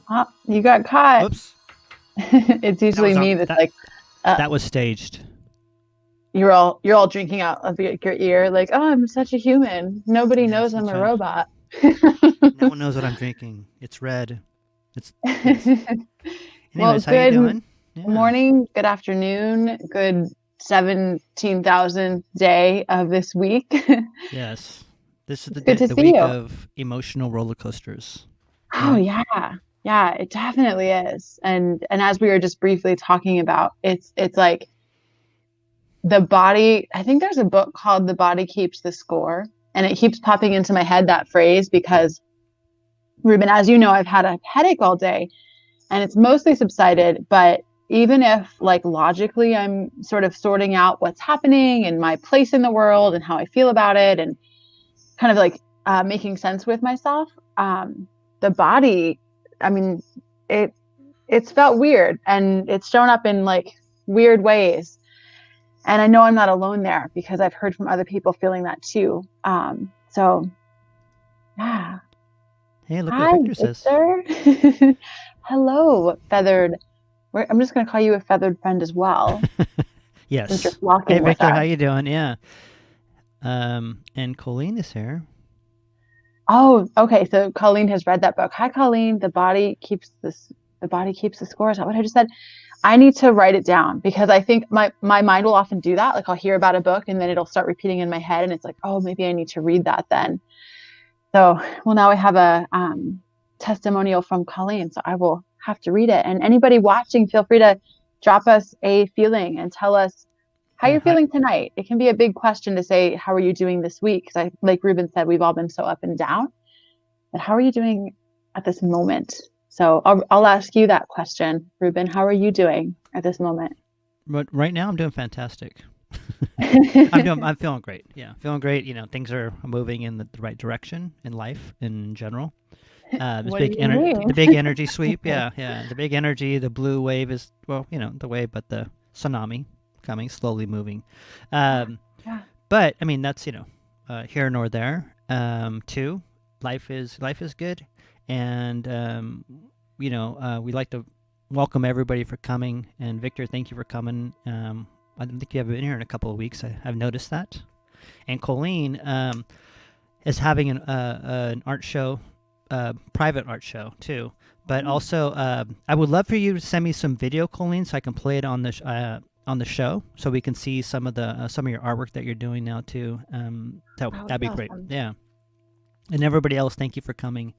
Oh, you got caught. Oops. It's usually me that's like, that was staged. you're all drinking out of your ear, like, oh, I'm such a human. Nobody Yes, knows I'm that's a right. robot. No one knows what I'm drinking. It's red. It's yes. Well, Anyways, how you good doing? Yeah. morning, good afternoon, good 17,000th day of this week. Yes. This is It's good to the see week you. of emotional roller coasters, Oh right? yeah. Yeah, it definitely is. And as we were just briefly talking about, it's like the body, I think there's a book called The Body Keeps the Score, and it keeps popping into my head that phrase because Ruben, as you know, I've had a headache all day and it's mostly subsided, but even if like logically I'm sort of sorting out what's happening and my place in the world and how I feel about it and kind of like making sense with myself, the body, I mean, it it's felt weird and it's shown up in like weird ways. And I know I'm not alone there because I've heard from other people feeling that too. So yeah. Hey, look what Hi, Victor says. Victor. Hello, feathered. I'm just going to call you a feathered friend as well, since you're Yes. Hey, flocking with Victor, how us. you doing? Yeah. And Colleen is here. Oh, okay. So Colleen has read that book. Hi, Colleen. The body keeps this. The body keeps the score. Is that what I just said? I need to write it down because I think my mind will often do that. Like I'll hear about a book and then it'll start repeating in my head, and it's like, oh, maybe I need to read that then. So, well, now I have a testimonial from Colleen, so I will have to read it. And anybody watching, feel free to drop us a feeling and tell us how Yeah. you're feeling tonight. It can be a big question to say, how are you doing this week? Because like Ruben said, we've all been so up and down. But how are you doing at this moment? So I'll ask you that question, Ruben. How are you doing at this moment? But right now, I'm doing fantastic. I'm feeling great. Yeah, feeling great. You know, things are moving in the right direction in life in general. This What do big you mean? the big energy sweep. Yeah, yeah. The big energy, the blue wave is well, you know, the wave, but the tsunami coming, slowly moving. Um, Yeah. but I mean, that's here nor there. Too, life is good, and we like to welcome everybody for coming. And Victor, thank you for coming. I don't think you have been here in a couple of weeks. I've noticed that. And Colleen is having an art show, private art show too. But also, I would love for you to send me some video, Colleen, so I can play it on the show, so we can see some of your artwork that you're doing now too. Oh, That'd be that's great. awesome. Yeah. And everybody else, thank you for coming.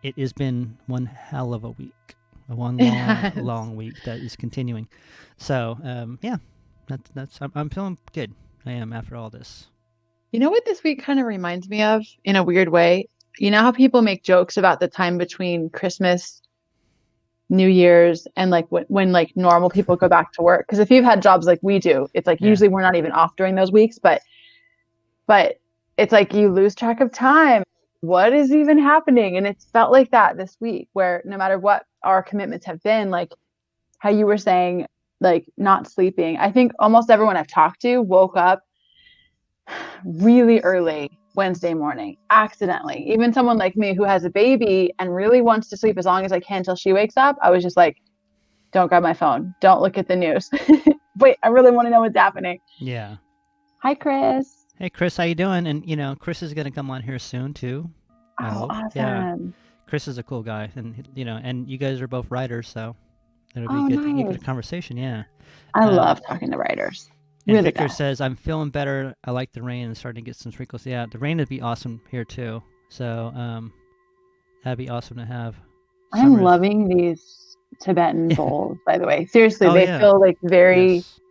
It has been one hell of a week, one long, Yes. long week that is continuing. So yeah, I'm feeling good. I am after all this. You know what this week kind of reminds me of in a weird way? You know how people make jokes about the time between Christmas, New Year's, and like when like normal people go back to work? Because if you've had jobs like we do, it's like Yeah. usually we're not even off during those weeks, but it's like you lose track of time. What is even happening? And it's felt like that this week, where no matter what our commitments have been, like how you were saying, like not sleeping. I think almost everyone I've talked to woke up really early Wednesday morning, accidentally. Even someone like me who has a baby and really wants to sleep as long as I can till she wakes up, I was just like, don't grab my phone. Don't look at the news. Wait, I really want to know what's happening. Yeah. Hi, Chris. Hey, Chris, how you doing? And Chris is gonna come on here soon too. I Oh, hope. Yeah. awesome. Chris is a cool guy, and and you guys are both writers, so it'll be Oh, good. A nice. good conversation. Yeah. I Um, love talking to writers. and We're the Victor best. says, I'm feeling better. I like the rain and starting to get some sprinkles. Yeah, the rain would be awesome here too. So that'd be awesome to have. I'm Summer is. loving these Tibetan bowls, by the way. Seriously, Oh they yeah. feel like very Yes.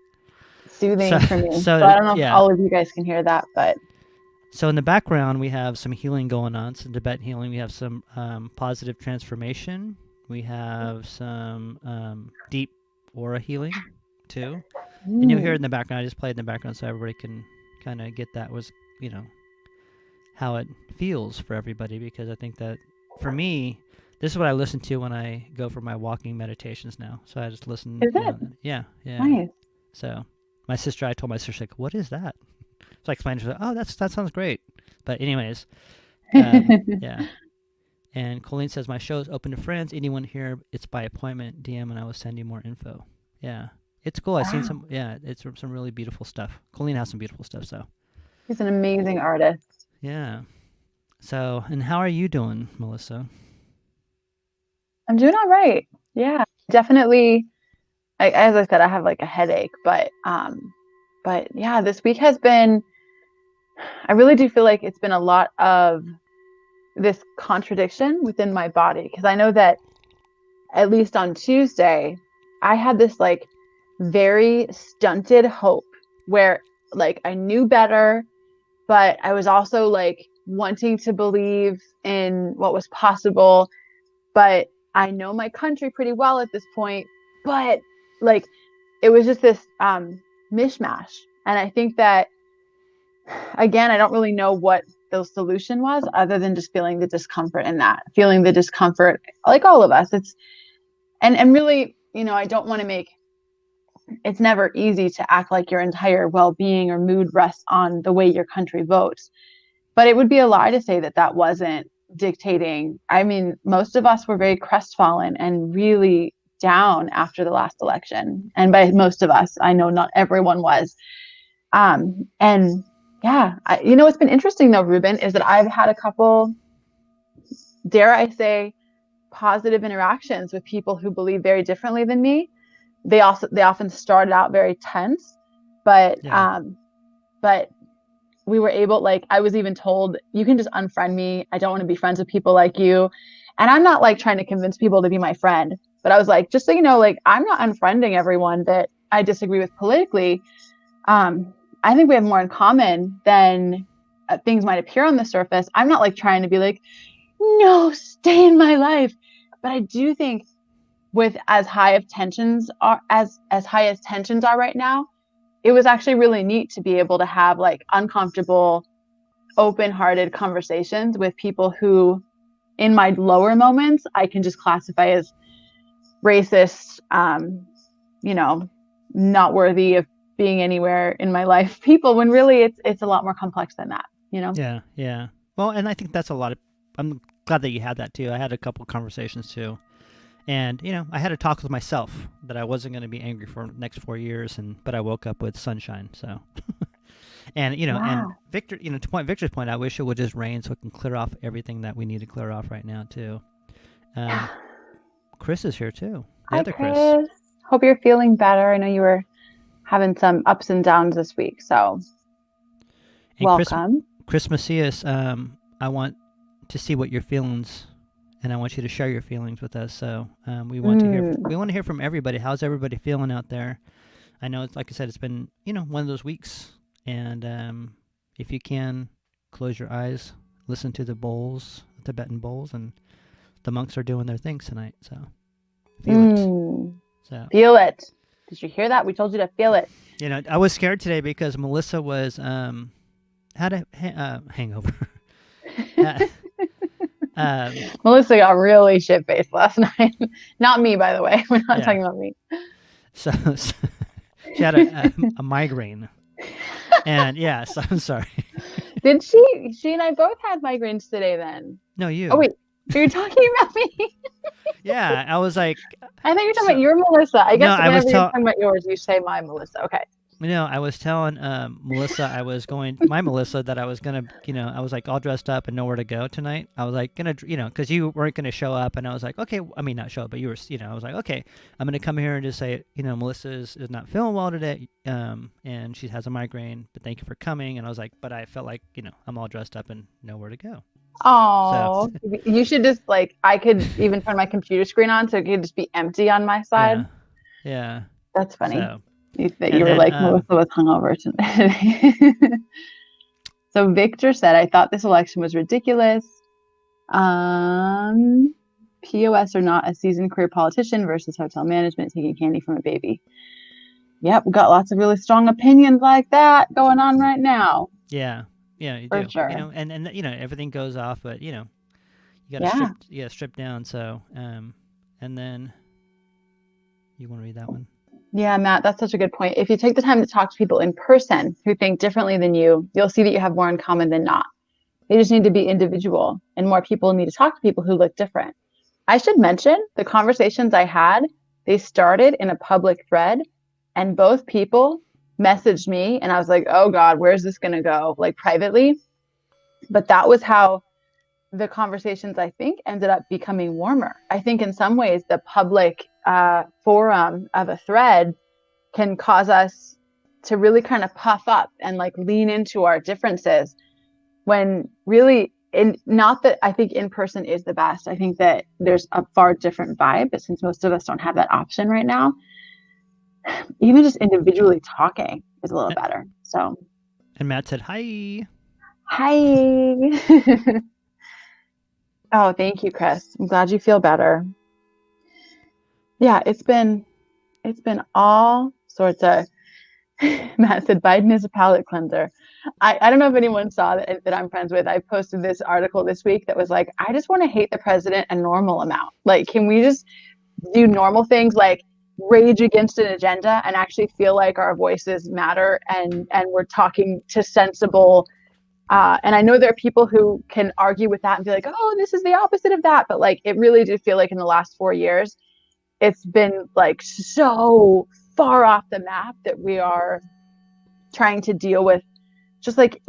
So soothing for me. So so I don't know if yeah. all of you guys can hear that, but So in the background, we have some healing going on, some Tibetan healing. We have some positive transformation. We have some deep aura healing too. And you'll hear it in the background. I just played in the background so everybody can kind of get that was, how it feels for everybody. Because I think that for me, this is what I listen to when I go for my walking meditations now. So I just listen, is it yeah, yeah. nice? So I told my sister, like, what is that? So I explained to her, oh, that sounds great. But anyways, yeah. And Colleen says, my show is open to friends. Anyone here, it's by appointment. DM and I will send you more info. Yeah. It's cool. I've seen Wow, some, yeah, it's some really beautiful stuff. Colleen has some beautiful stuff, so. he's an amazing artist. Yeah. So, and how are you doing, Melissa? I'm doing all right. Yeah, definitely. As I said, I have like a headache, but yeah, this week has been. I really do feel like it's been a lot of this contradiction within my body because I know that at least on Tuesday, I had this like very stunted hope where like I knew better, but I was also like wanting to believe in what was possible. But I know my country pretty well at this point, but like it was just this mishmash. And I think that again, I don't really know what the solution was other than just feeling the discomfort in that, feeling the discomfort like all of us. It's and really, I don't want to make it's never easy to act like your entire well-being or mood rests on the way your country votes. But it would be a lie to say that that wasn't dictating. I mean, most of us were very crestfallen and really down after the last election. And by most of us, I know not everyone was. And yeah, what's been interesting though, Ruben, is that I've had a couple, dare I say, positive interactions with people who believe very differently than me. They often started out very tense, but Yeah. but we were able, like, I was even told, you can just unfriend me. I don't want to be friends with people like you. And I'm not like trying to convince people to be my friend, but I was like, just so you know, like, I'm not unfriending everyone that I disagree with politically. I think we have more in common than things might appear on the surface. I'm not like trying to be like, no, stay in my life. But I do think with as high of tensions are as high as tensions are right now, it was actually really neat to be able to have like uncomfortable, open-hearted conversations with people who in my lower moments I can just classify as racist, you know, not worthy of being anywhere in my life people, when really it's a lot more complex than that. Yeah. Yeah. Well, and I think that's a lot of, I'm glad that you had that too. I had a couple conversations too. And I had a talk with myself that I wasn't going to be angry for the next 4 years, but I woke up with sunshine. So, and and Wow. Victor, to Victor's point, I wish it would just rain so it can clear off everything that we need to clear off right now too. Yeah. Chris is here too. The Hi, other Chris. Chris. Hope you're feeling better. I know you were having some ups and downs this week, so And welcome. Chris Macias, I want to see what your feelings, and I want you to share your feelings with us. So we want to hear. Mm. We want to hear from everybody. How's everybody feeling out there? I know, it's like I said, it's been one of those weeks, and if you can, close your eyes, listen to the bowls, Tibetan bowls, and the monks are doing their things tonight. So feel it. So Feel it. Did you hear that? We told you to feel it. I was scared today because Melissa was had a hangover. Melissa got really shit faced last night. Not me, by the way. We're not Yeah. talking about me. So she had a migraine, and yeah, so I'm sorry. Did she? She and I both had migraines today. Then. No, Oh you. wait, are you talking about me? Yeah, I was like, I think you're talking so about your Melissa. I no, guess I was whenever you're telling. talking about yours, you say my Melissa. Okay. I was telling Melissa my Melissa that I was gonna, I was like all dressed up and nowhere to go tonight. I was like gonna, because you weren't gonna show up, and I was like, okay, I mean not show up, but you were, I was like, okay, I'm gonna come here and just say, Melissa is not feeling well today, and she has a migraine, but thank you for coming. And I was like, but I felt like, I'm all dressed up and nowhere to go. So Oh, you should just like I could even turn my computer screen on so it could just be empty on my side. yeah, yeah. That's funny. So That and you were then like Melissa was hungover today. So Victor said, "I thought this election was ridiculous. POS or not, a seasoned career politician versus hotel management taking candy from a baby." Yep, we got lots of really strong opinions like that going on right now, yeah, you for do, sure. and everything goes off, but you got to Yeah. strip down. So and then you want to read that one? Yeah, Matt, that's such a good point. If you take the time to talk to people in person who think differently than you'll see that you have more in common than not. They just need to be individual, and more people need to talk to people who look different. I should mention the conversations I had, they started in a public thread, and both people messaged me, and I was like, oh God, where's this going to go? Like privately. But that was how the conversations, I think, ended up becoming warmer. I think in some ways, the public forum of a thread can cause us to really kind of puff up and like lean into our differences when really not that I think in person is the best. I think that there's a far different vibe, but since most of us don't have that option right now, even just individually talking is a little better. So And Matt said hi. hi. Oh, thank you, Chris. I'm glad you feel better. Yeah, it's been all sorts of Matt said Biden is a palate cleanser. I don't know if anyone saw that I'm friends with. I posted this article this week that was like, I just want to hate the president a normal amount. Like, can we just do normal things like rage against an agenda and actually feel like our voices matter and we're talking to sensible and I know there are people who can argue with that and be like, oh, this is the opposite of that. But like, it really did feel like in the last 4 years, it's been like so far off the map that we are trying to deal with just like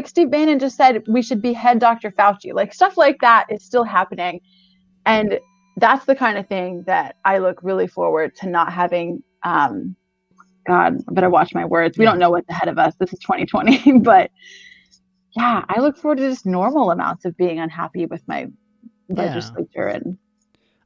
Steve Bannon just said we should behead Dr. Fauci. Like stuff like that is still happening. And that's the kind of thing that I look really forward to not having God, I better watch my words. We don't know what's ahead of us. This is 2020. But yeah, I look forward to just normal amounts of being unhappy with my legislature and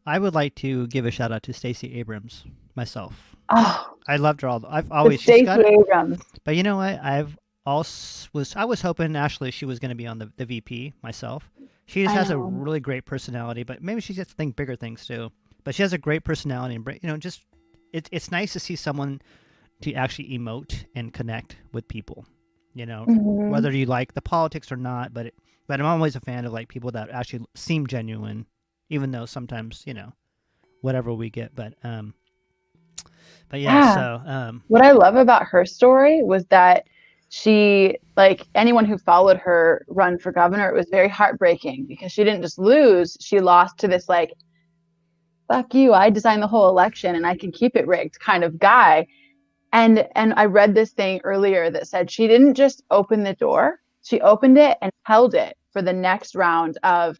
I would like to give a shout out to Stacey Abrams myself. oh, I loved her I've always she's Stacey got it. Abrams. But you know what? I was hoping actually she was going to be on the VP myself. She just has a really great personality, but maybe she gets to think bigger things too. But she has a great personality, and just it's nice to see someone to actually emote and connect with people. Whether you like the politics or not, but I'm always a fan of like people that actually seem genuine, even though sometimes whatever we get. But yeah. So what I love about her story was that she, like anyone who followed her run for governor, it was very heartbreaking because she didn't just lose, she lost to this like, fuck you, I designed the whole election and I can keep it rigged kind of guy. And I read this thing earlier that said she didn't just open the door, she opened it and held it for the next round of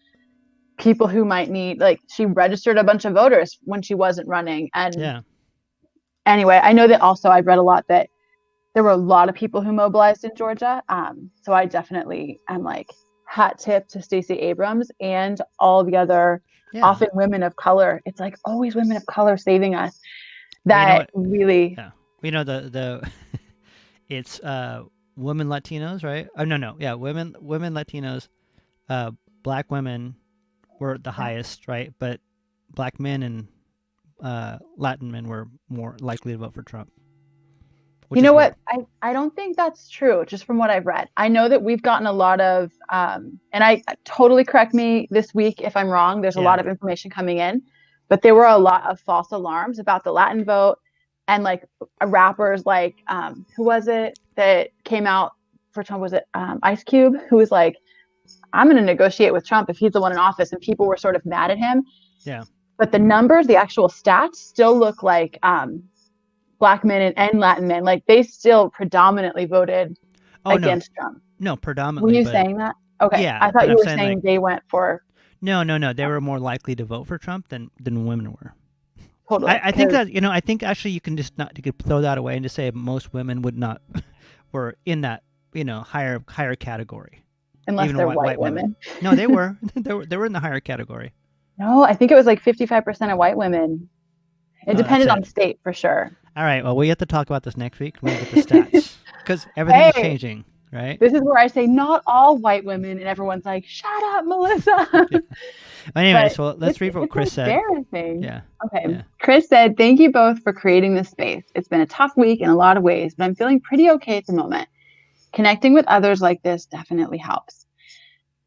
people who might need, like she registered a bunch of voters when she wasn't running. And anyway, I know that also I've read a lot that there were a lot of people who mobilized in Georgia. So I definitely am like hat tip to Stacey Abrams and all the other often women of color. It's like always women of color saving us. That really. Yeah. The it's women Latinos, right? Oh no. Yeah, women Latinos, black women were the highest, right? But black men and Latin men were more likely to vote for Trump. You know what? I don't think that's true, just from what I've read. I know that we've gotten a lot of, and I totally correct me this week if I'm wrong. There's a lot of information coming in, but there were a lot of false alarms about the Latin vote. and like rappers like who was it that came out for Trump? Was it Ice Cube, who was like, I'm going to negotiate with Trump if he's the one in office, and people were sort of mad at him. Yeah. But the numbers, the actual stats, still look like Black men and Latin men, like they still predominantly voted against Trump. No, Were predominantly. you But saying that? Okay, yeah, I thought but you I'm were saying saying like they went for. no. They were more likely to vote for Trump than women were. Totally. I think that I think actually you can just not you could throw that away and just say most women would not were in that higher category. Unless Even they're white women. women. No, they were they were in the higher category. No, I think it was like 55% of white women. It Oh, that's depended on it. the state for sure. All right. Well, we have to talk about this next week. We're gonna get the stats because everything is Hey, changing, right? this is where I say not all white women, and everyone's like, "Shut up, Melissa." Yeah. Anyways, But well, let's read what Chris said. embarrassing. Yeah. Okay. Yeah. Chris said, "Thank you both for creating this space. It's been a tough week in a lot of ways, but I'm feeling pretty okay at the moment. Connecting with others like this definitely helps."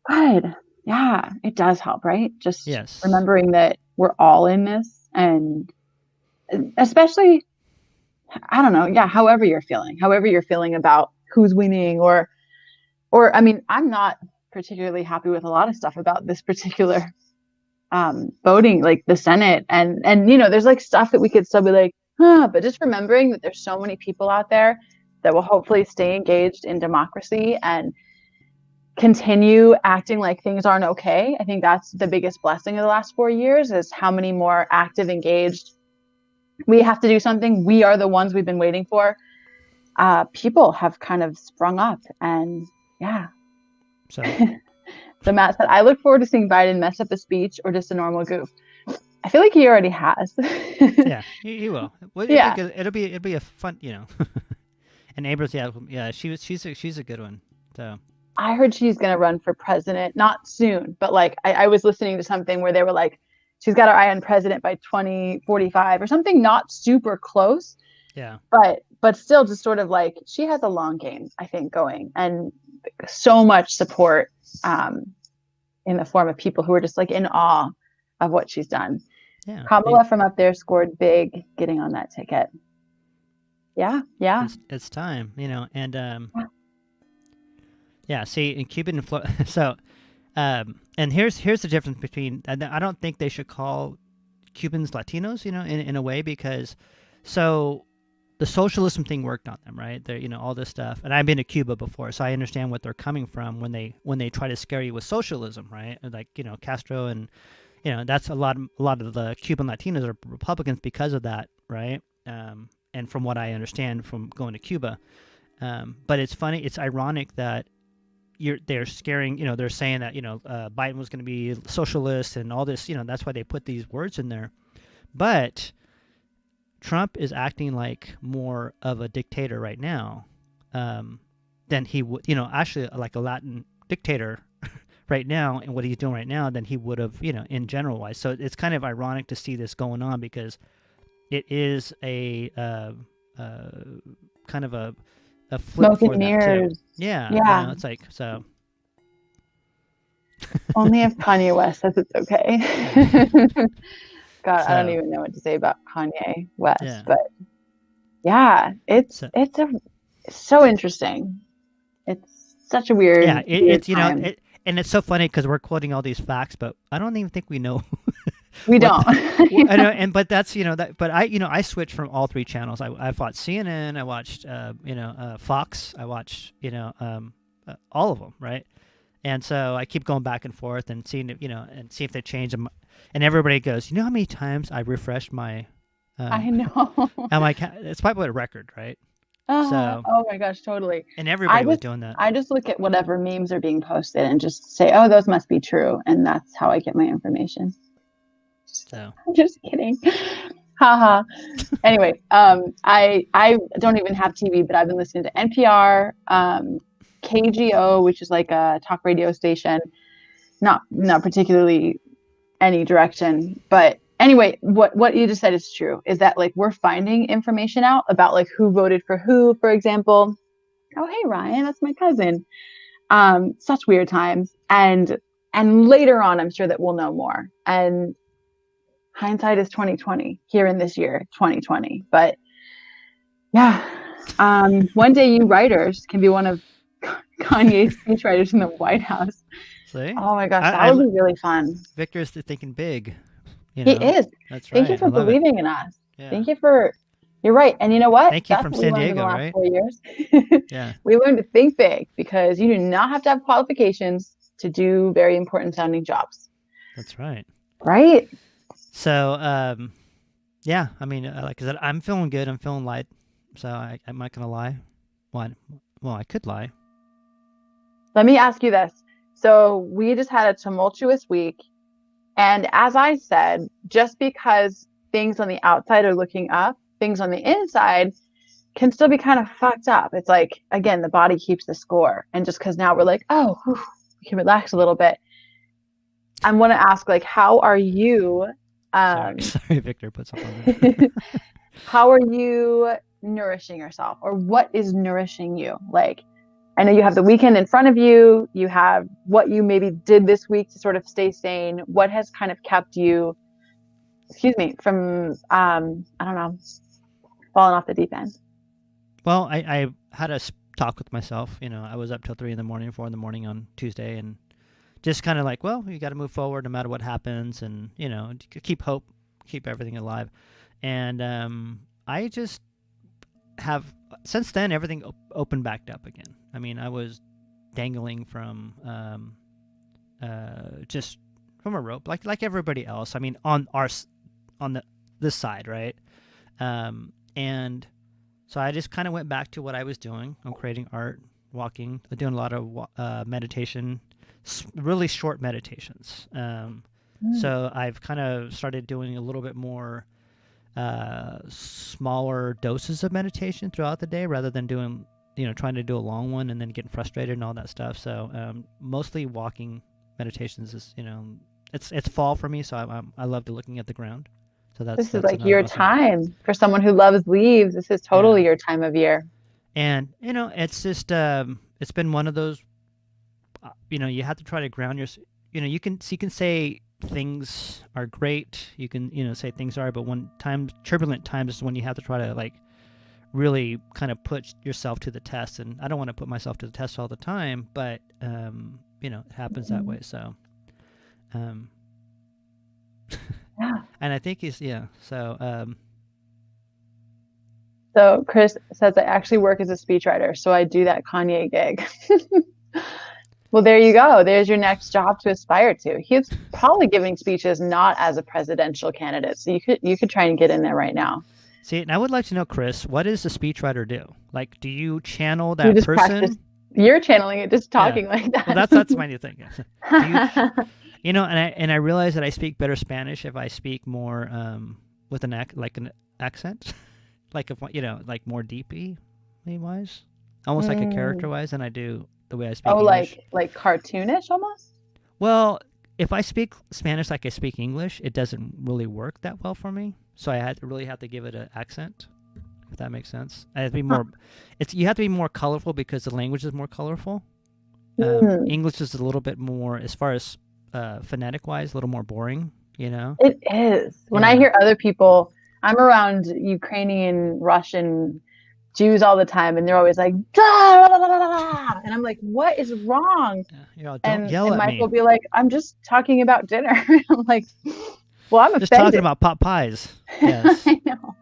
Good. Yeah, it does help, right? Just Yes. remembering that we're all in this, and especially, I don't know, yeah, however you're feeling about who's winning, or I mean, I'm not particularly happy with a lot of stuff about this particular voting, like the Senate, and there's like stuff that we could still be like, but just remembering that there's so many people out there that will hopefully stay engaged in democracy and continue acting like things aren't okay. I think that's the biggest blessing of the last 4 years, is how many more active, engaged, we have to do something, we are the ones we've been waiting for, people have kind of sprung up. And yeah. So Matt said, I look forward to seeing Biden mess up a speech or just a normal goof. I feel like he already has. yeah, he will. Well, Yeah. It'll be a fun, And Abrams, yeah, she's a good one. So I heard she's going to run for president, not soon, but like I was listening to something where they were like, she's got her eye on president by 2045 or something, not super close. yeah. But still just sort of like, she has a long game, I think, going, and so much support in the form of people who are just like in awe of what she's done. Yeah. Kamala from up there scored big getting on that ticket. Yeah. It's time, and yeah. See, in Cuban so, and here's the difference between. I don't think they should call Cubans Latinos, in a way, because so the socialism thing worked on them, right? They're, all this stuff, and I've been to Cuba before, so I understand what they're coming from when they try to scare you with socialism, right? Like Castro, and that's a lot of the Cuban Latinos are Republicans because of that, right? And from what I understand from going to Cuba, but it's funny, it's ironic that they're scaring, they're saying that Biden was going to be socialist and all this, that's why they put these words in there, but Trump is acting like more of a dictator right now than he would, actually like a Latin dictator right now, and what he's doing right now than he would have, in general wise. So it's kind of ironic to see this going on, because it is a kind of a flip Smoke for and them too. mirrors. Yeah. It's like, so. Only if Kanye West says it's okay. God, So, I don't even know what to say about Kanye West, yeah. but yeah, it's so interesting. It's such a weird, yeah, it's time. And it's so funny because we're quoting all these facts, but I don't even think we know. We don't. I know, but that's that. But I switched from all three channels. I watched CNN. I watched Fox. I watched all of them, right? And so I keep going back and forth and seeing and see if they change them. And everybody goes, how how many times I refreshed my. I know. I'm like, it's probably a record, right? So. Oh my gosh, totally. And everybody was doing that. I just look at whatever memes are being posted and just say, oh, those must be true, and that's how I get my information. So. I'm just kidding. Haha. Anyway, I don't even have TV, but I've been listening to NPR, KGO, which is like a talk radio station, not particularly any direction, but anyway, what you just said is true, is that like we're finding information out about like who voted for who, for example. Oh, hey, Ryan, that's my cousin. Such weird times. And later on, I'm sure that we'll know more. And hindsight is 2020 here in this year, 2020. But Yeah. One day you writers can be one of Kanye's speechwriters in the White House. See, Oh my gosh, that I would be really fun. Victor's thinking big. You He know, is. that's Thank you right. I for love it. believing in us. Yeah. Thank you for, you're right. And you know what? Thank you That's from what we San learned in the Diego, last right? 4 years. Yeah. We learned to think big because you do not have to have qualifications to do very important sounding jobs. That's right. Right? So, yeah, I mean, like I said, I'm feeling good. I'm feeling light. So I'm not gonna lie. Well, I could lie. Let me ask you this. So we just had a tumultuous week. And as I said, just because things on the outside are looking up, things on the inside can still be kind of fucked up. It's like, again, the body keeps the score. And just because now we're like, oh, whew, we can relax a little bit. I want to ask, like, how are you? Sorry, Victor put something on there. How are you nourishing yourself, or what is nourishing you? Like, I know you have the weekend in front of you. You have what you maybe did this week to sort of stay sane. What has kind of kept you, excuse me, from I don't know, falling off the deep end? Well, I had a talk with myself. You know, I was up till 3 in the morning, 4 in the morning on Tuesday, and just kind of like, well, you got to move forward no matter what happens, and you know, keep hope, keep everything alive. And I just have since then everything opened back up again. I mean, I was dangling from just from a rope, like everybody else. I mean, on this side, right? And so I just kind of went back to what I was doing. I'm creating art, walking, doing a lot of meditation, really short meditations. So I've kind of started doing a little bit more smaller doses of meditation throughout the day rather than doing, trying to do a long one and then getting frustrated and all that stuff. So mostly walking meditations is, it's fall for me, so I love to looking at the ground. So This is that's like another your awesome. time for someone who loves leaves. This is totally Yeah. your time of year. And it's just it's been one of those. You have to try to ground your. You can say things are great. You can say things are, but when turbulent times is when you have to try to like really kind of put yourself to the test. And I don't want to put myself to the test all the time, but it happens that way. So, Yeah. and I think he's So So Chris says I actually work as a speechwriter, so I do that Kanye gig. Well, there you go. There's your next job to aspire to. He's probably giving speeches not as a presidential candidate, so you could try and get in there right now. see, and I would like to know, Chris, what does the speechwriter do? Like, do you channel You that just practice. person? You're channeling it, just Yeah. talking like that. Well, that's my new thing. Do you, and I realize that I speak better Spanish if I speak more with an accent, like if like more deeply wise, almost like a character wise than I do the way I speak Oh, English. like cartoonish almost? Well, if I speak Spanish like I speak English, it doesn't really work that well for me. So I really have to give it an accent, if that makes sense. I have to be more. You have to be more colorful because the language is more colorful. English is a little bit more, as far as phonetic wise, a little more boring. It is. When I hear other people, I'm around Ukrainian, Russian Jews all the time, and they're always like, "Blah, blah, blah, blah, blah," and I'm like, what is wrong? Don't yell And at Mike me. will be like, I'm just talking about dinner. I'm like, well, I'm Just talking offended. about pot pies. Yes. I know.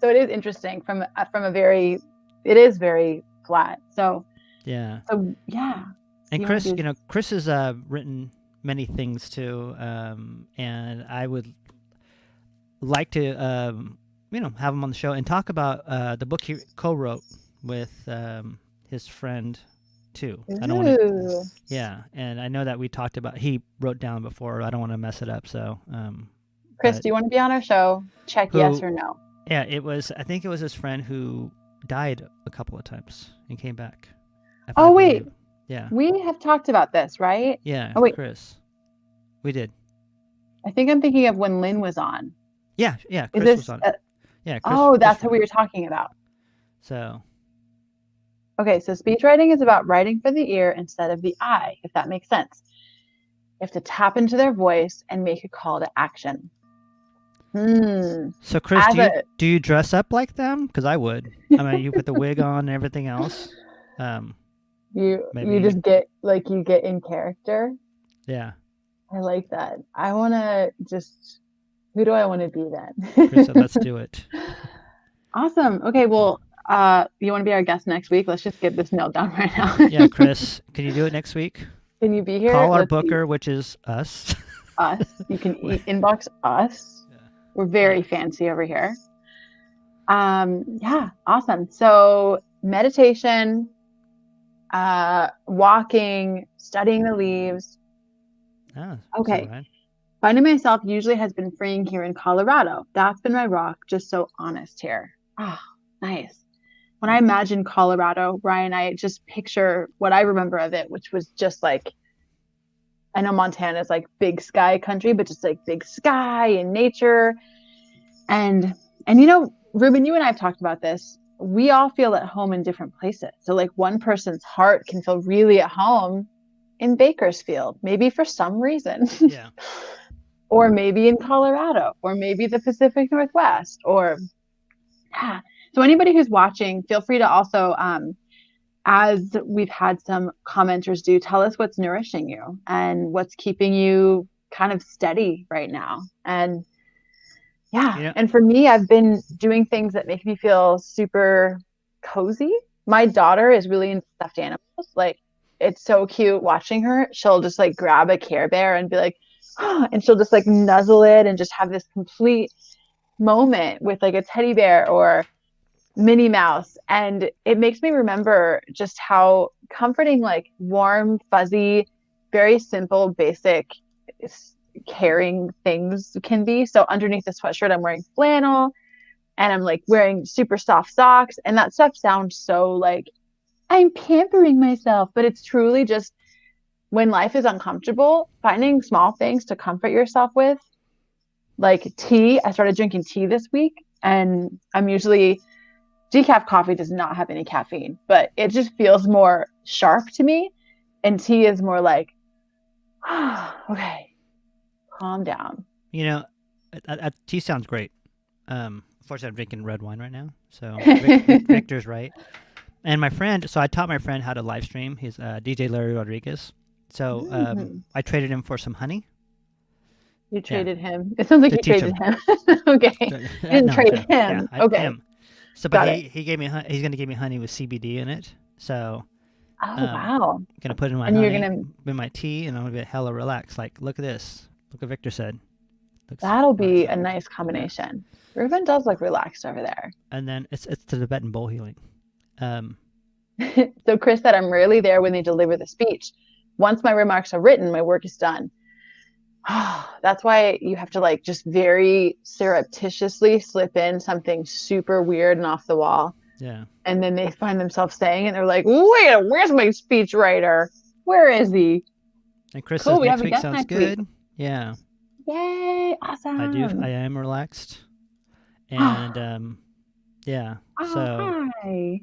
So it is interesting from a very, it is very flat. So Yeah. yeah. And Chris, Chris has written many things too, and I would like to, have him on the show and talk about the book he co-wrote with his friend too. I don't want to. Yeah, and I know that we talked about. He wrote down before. I don't want to mess it up. So, Chris, do you want to be on our show? Check yes or no. Yeah, I think it was his friend who died a couple of times and came back. Oh wait. Yeah. We have talked about this, right? Yeah. Oh wait. Chris. We did. I think I'm thinking of when Lynn was on. Yeah. Chris was on it. Yeah. Chris, that's who we were talking about. So. Okay, so speech writing is about writing for the ear instead of the eye, if that makes sense. You have to tap into their voice and make a call to action. Mm. So, Chris, As do you a do you dress up like them? Because I would. I mean, you put the wig on and everything else. Um, you maybe, just get like you get in character. yeah. I like that. I want to just who do I want to be Chris said, then? "Let's do it." Awesome. Okay, Yeah. well, you want to be our guest next week? Let's just get this nailed down right now. Yeah, Chris, can you do it next week? Can you be here? Call our Let's see booker, which is us. us. You can inbox us. Yeah. We're Yeah. very fancy over here. Yeah, awesome. So meditation, walking, studying the leaves. Ah, it's all Okay. right. Finding myself usually has been freeing here in Colorado. That's been my rock, just so honest here. Ah, nice. When I imagine Colorado, Ryan, I just picture what I remember of it, which was just like I know Montana is like big sky country, but just like big sky and nature. And Ruben, you and I have talked about this. We all feel at home in different places. So like one person's heart can feel really at home in Bakersfield, maybe for some reason. Yeah. Or maybe in Colorado, or maybe the Pacific Northwest, or yeah. So anybody who's watching, feel free to also as we've had some commenters do, tell us what's nourishing you and what's keeping you kind of steady right now. And yeah, You know, and for me, I've been doing things that make me feel super cozy. My daughter is really into stuffed animals. Like, it's so cute watching her. She'll just like grab a Care Bear and be like, oh, and she'll just like nuzzle it and just have this complete moment with like a teddy bear or Minnie Mouse. And it makes me remember just how comforting, like warm, fuzzy, very simple, basic, caring things can be. So underneath the sweatshirt, I'm wearing flannel and I'm like wearing super soft socks. And that stuff sounds so like I'm pampering myself, but it's truly just when life is uncomfortable, finding small things to comfort yourself with, like tea. I started drinking tea this week and I'm usually decaf coffee does not have any caffeine, but it just feels more sharp to me. And tea is more like, oh, okay, calm down. you know, tea sounds great. Unfortunately, I'm drinking red wine right now, so Victor's right. And my friend, so I taught my friend how to live stream. He's DJ Larry Rodriguez. So I traded him for some honey. You Yeah, traded him. It sounds like to you teach traded him. him. Okay. You didn't No, trade so, yeah, him. Okay. him. So, but Got it. he gave me he's gonna give me honey with CBD in it. So Oh, wow. gonna put in my And you're honey, going to, in my tea, and I'm gonna be hella relaxed. Like, look at this. Look what Victor said. Looks that'll be a relaxing. nice Yeah. combination. Ruben does look relaxed over there. And then it's the Tibetan bowl healing. Um, So Chris said, I'm rarely there when they deliver the speech. Once my remarks are written, my work is done. That's why you have to like just very surreptitiously slip in something super weird and off the wall. yeah. And then they find themselves saying it. And they're like, wait, where's my speech writer? Where is he? And Chris Cool. says We have next a week guest sounds next week. good. Yeah, Yay. I do. I Awesome. am relaxed, and yeah. Oh, hi.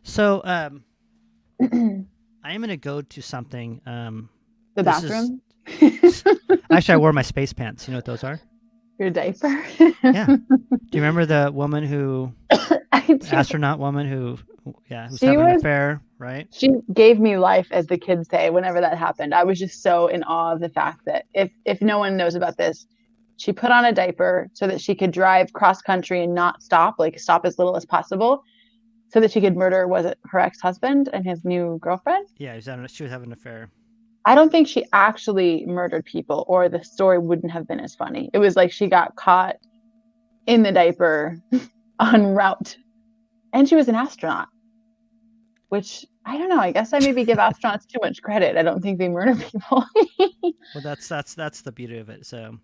So The I am gonna go to something. This is bathroom. actually I wore my space pants. You know what those are? Your diaper. Yeah. Do you remember the woman who, I do. astronaut woman who who's She having an was affair, right? she gave me life, as the kids say, whenever that happened. I was just so in awe of the fact that if no one knows about this, she put on a diaper so that she could drive cross country and not stop, like stop as little as possible, so that she could murder, was it her ex-husband and his new girlfriend? Yeah, she was having an affair. I don't think she actually murdered people, or the story wouldn't have been as funny. It was like she got caught in the diaper en route, and she was an astronaut, which I don't know. I guess I maybe give astronauts too much credit. I don't think they murder people. Well, that's the beauty of it. So,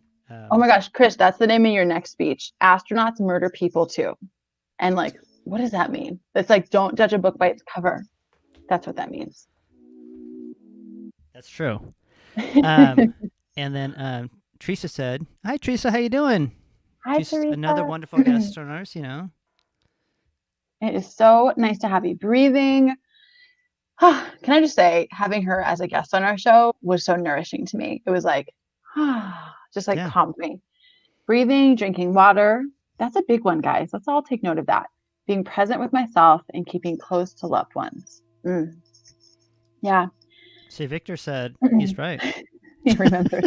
Oh my gosh, Chris, that's the name of your next speech. Astronauts murder people too. And like, what does that mean? It's like, don't judge a book by its cover. That's what that means. that's true. And then Teresa said, "Hi, Teresa. How you doing?" Hi, She's another Teresa. wonderful guest on ours. You know. It is so nice to have you breathing. Can I just say, having her as a guest on our show was so nourishing to me. It was like, just like Yeah. calmed me. breathing, drinking water. That's a big one, guys. Let's all take note of that. Being present with myself and keeping close to loved ones. Yeah. See, Victor said he's right. He remembers.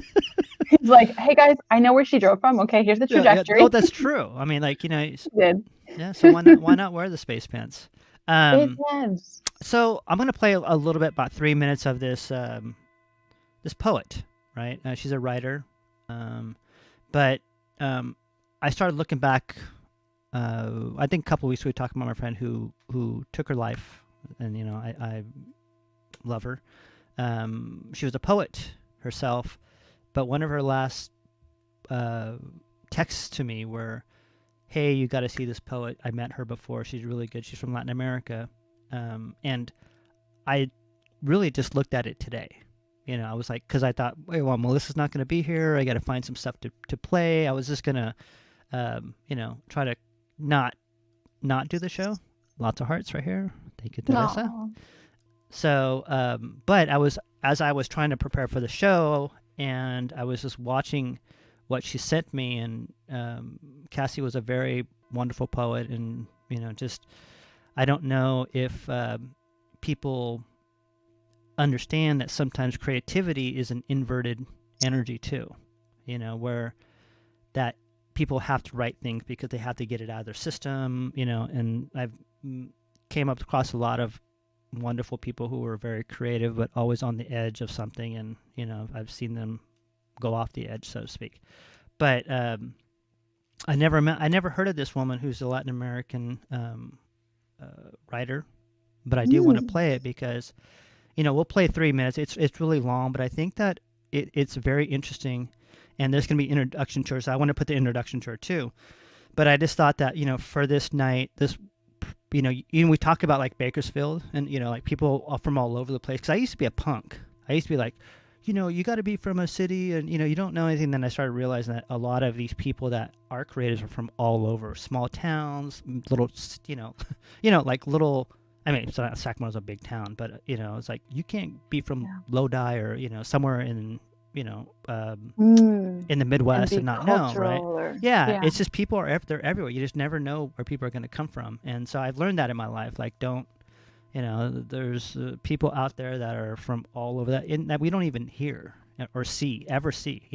He's like, hey guys, I know where she drove from. Okay, here's the Yeah, yeah. trajectory. Oh, that's true. I mean, like, He did. yeah. So why not wear the space pants? Space pants. So I'm gonna play a little bit, about 3 minutes of this this poet, right? She's a writer, but I started looking back. I think a couple weeks ago we talked about my friend who took her life, and I love her. She was a poet herself, but one of her last texts to me were, "Hey, you got to see this poet. I met her before. She's really good. She's from Latin America," and I really just looked at it today. I was like, because I thought, wait, well, Melissa's not going to be here. I got to find some stuff to play. I was just gonna, try to not do the show. Lots of hearts right here. Thank you, Teresa. Aww. So, but as I was trying to prepare for the show, and I was just watching what she sent me, and Cassie was a very wonderful poet, and just I don't know if people understand that sometimes creativity is an inverted energy too, where that people have to write things because they have to get it out of their system, and I've came up across a lot of wonderful people who were very creative but always on the edge of something, and I've seen them go off the edge, so to speak. But I never heard of this woman who's a Latin American writer, but I do want to play it because we'll play 3 minutes. It's really long, but I think that it's very interesting, and there's going to be introduction to her, so I want to put the introduction to her too. But I just thought that for this night, we talk about like Bakersfield and like people from all over the place, because I used to be a punk. I used to be like, you got to be from a city, and you don't know anything. Then I started realizing that a lot of these people that are creators are from all over, small towns, little, like little. I mean, Sacramento's a big town, but it's like you can't be from Lodi or somewhere in in the Midwest and not know, right? Yeah, it's just people they're everywhere. You just never know where people are going to come from, and so I've learned that in my life. Like, don't there's people out there that are from all over that we don't even hear or ever see.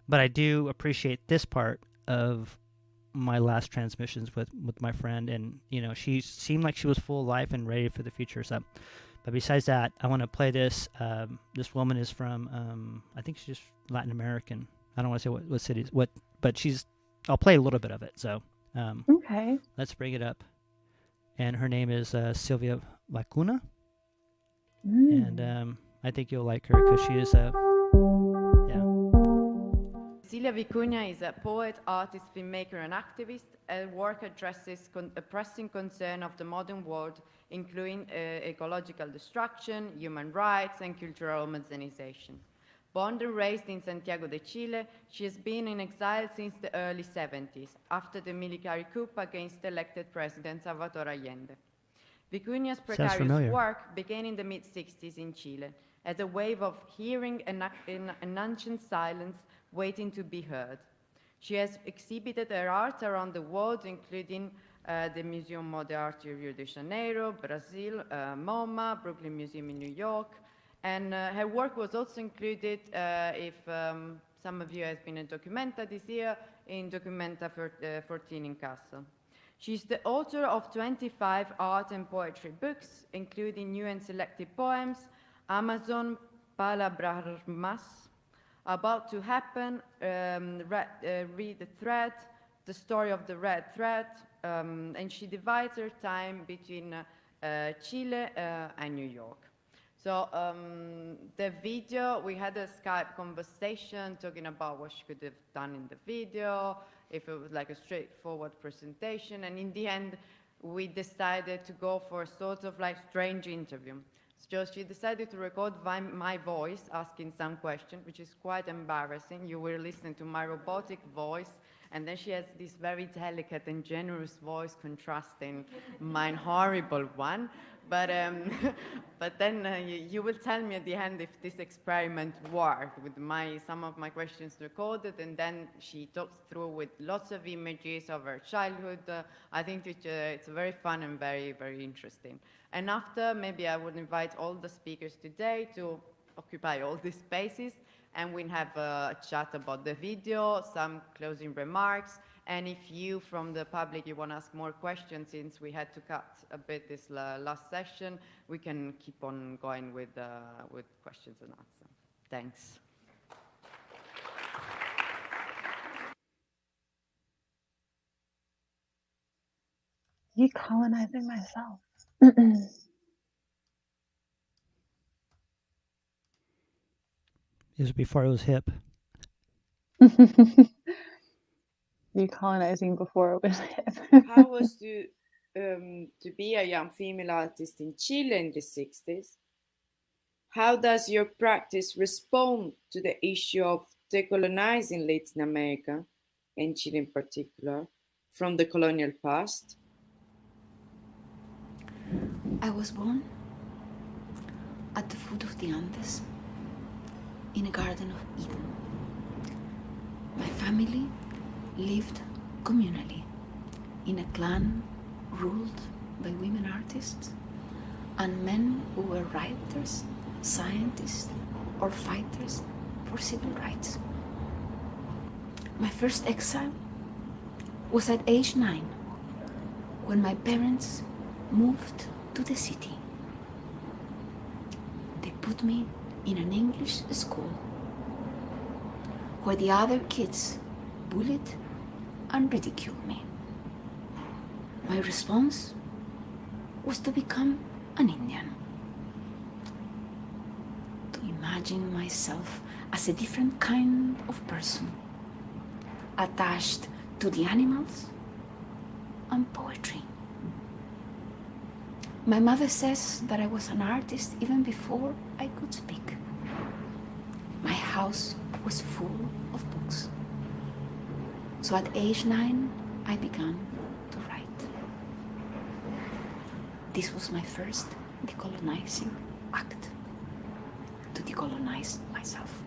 But I do appreciate this part of my last transmissions with my friend, and she seemed like she was full of life and ready for the future. So, but besides that, I want to play this. This woman is from I think she's Latin American. I don't want to say what cities, but I'll play a little bit of it. So Okay. let's bring it up. And her name is Sylvia Lacuna, and I think you'll like her because she is a Cecilia Vicuña is a poet, artist, filmmaker, and activist. Her work addresses a pressing concern of the modern world, including ecological destruction, human rights, and cultural homogenization. Born and raised in Santiago de Chile, she has been in exile since the early 70s, after the military coup against elected President Salvador Allende. Vicuña's precarious work began in the mid-60s in Chile, as a wave of hearing an ancient silence waiting to be heard. She has exhibited her art around the world, including the Museum d'Arte Rio de Janeiro, Brazil, MoMA, Brooklyn Museum in New York, and her work was also included, if some of you have been in Documenta this year, in Documenta 14 in Kassel. She's the author of 25 art and poetry books, including new and selected poems, Amazon Palabras, About to Happen, Read the Thread, The Story of the Red Thread, and she divides her time between Chile and New York. So the video, we had a Skype conversation talking about what she could have done in the video, if it was like a straightforward presentation, and in the end, we decided to go for a sort of like strange interview. So she decided to record my voice asking some question, which is quite embarrassing. You were listening to my robotic voice And then she has this very delicate and generous voice contrasting mine horrible one. But, but then you will tell me at the end if this experiment worked with some of my questions recorded, and then she talks through with lots of images of her childhood. I think it's very fun and very, very interesting. And after, maybe I would invite all the speakers today to occupy all these spaces, and we'll have a chat about the video, some closing remarks, and if you from the public, you want to ask more questions, since we had to cut a bit this last session, we can keep on going with questions and answers. Thanks. Decolonizing myself. It was before it was hip. Decolonizing before it was hip. How was to be a young female artist in Chile in the 60s? How does your practice respond to the issue of decolonizing Latin America, and Chile in particular, from the colonial past? I was born at the foot of the Andes, in a garden of Eden. My family lived communally in a clan ruled by women artists and men who were writers, scientists, or fighters for civil rights. My first exile was at age 9, when my parents moved to the city. They put me in an English school where the other kids bullied and ridiculed me. My response was to become an Indian, to imagine myself as a different kind of person, attached to the animals and poetry. My mother says that I was an artist even before I could speak. My house was full of books. So at age 9, I began to write. This was my first decolonizing act, to decolonize myself.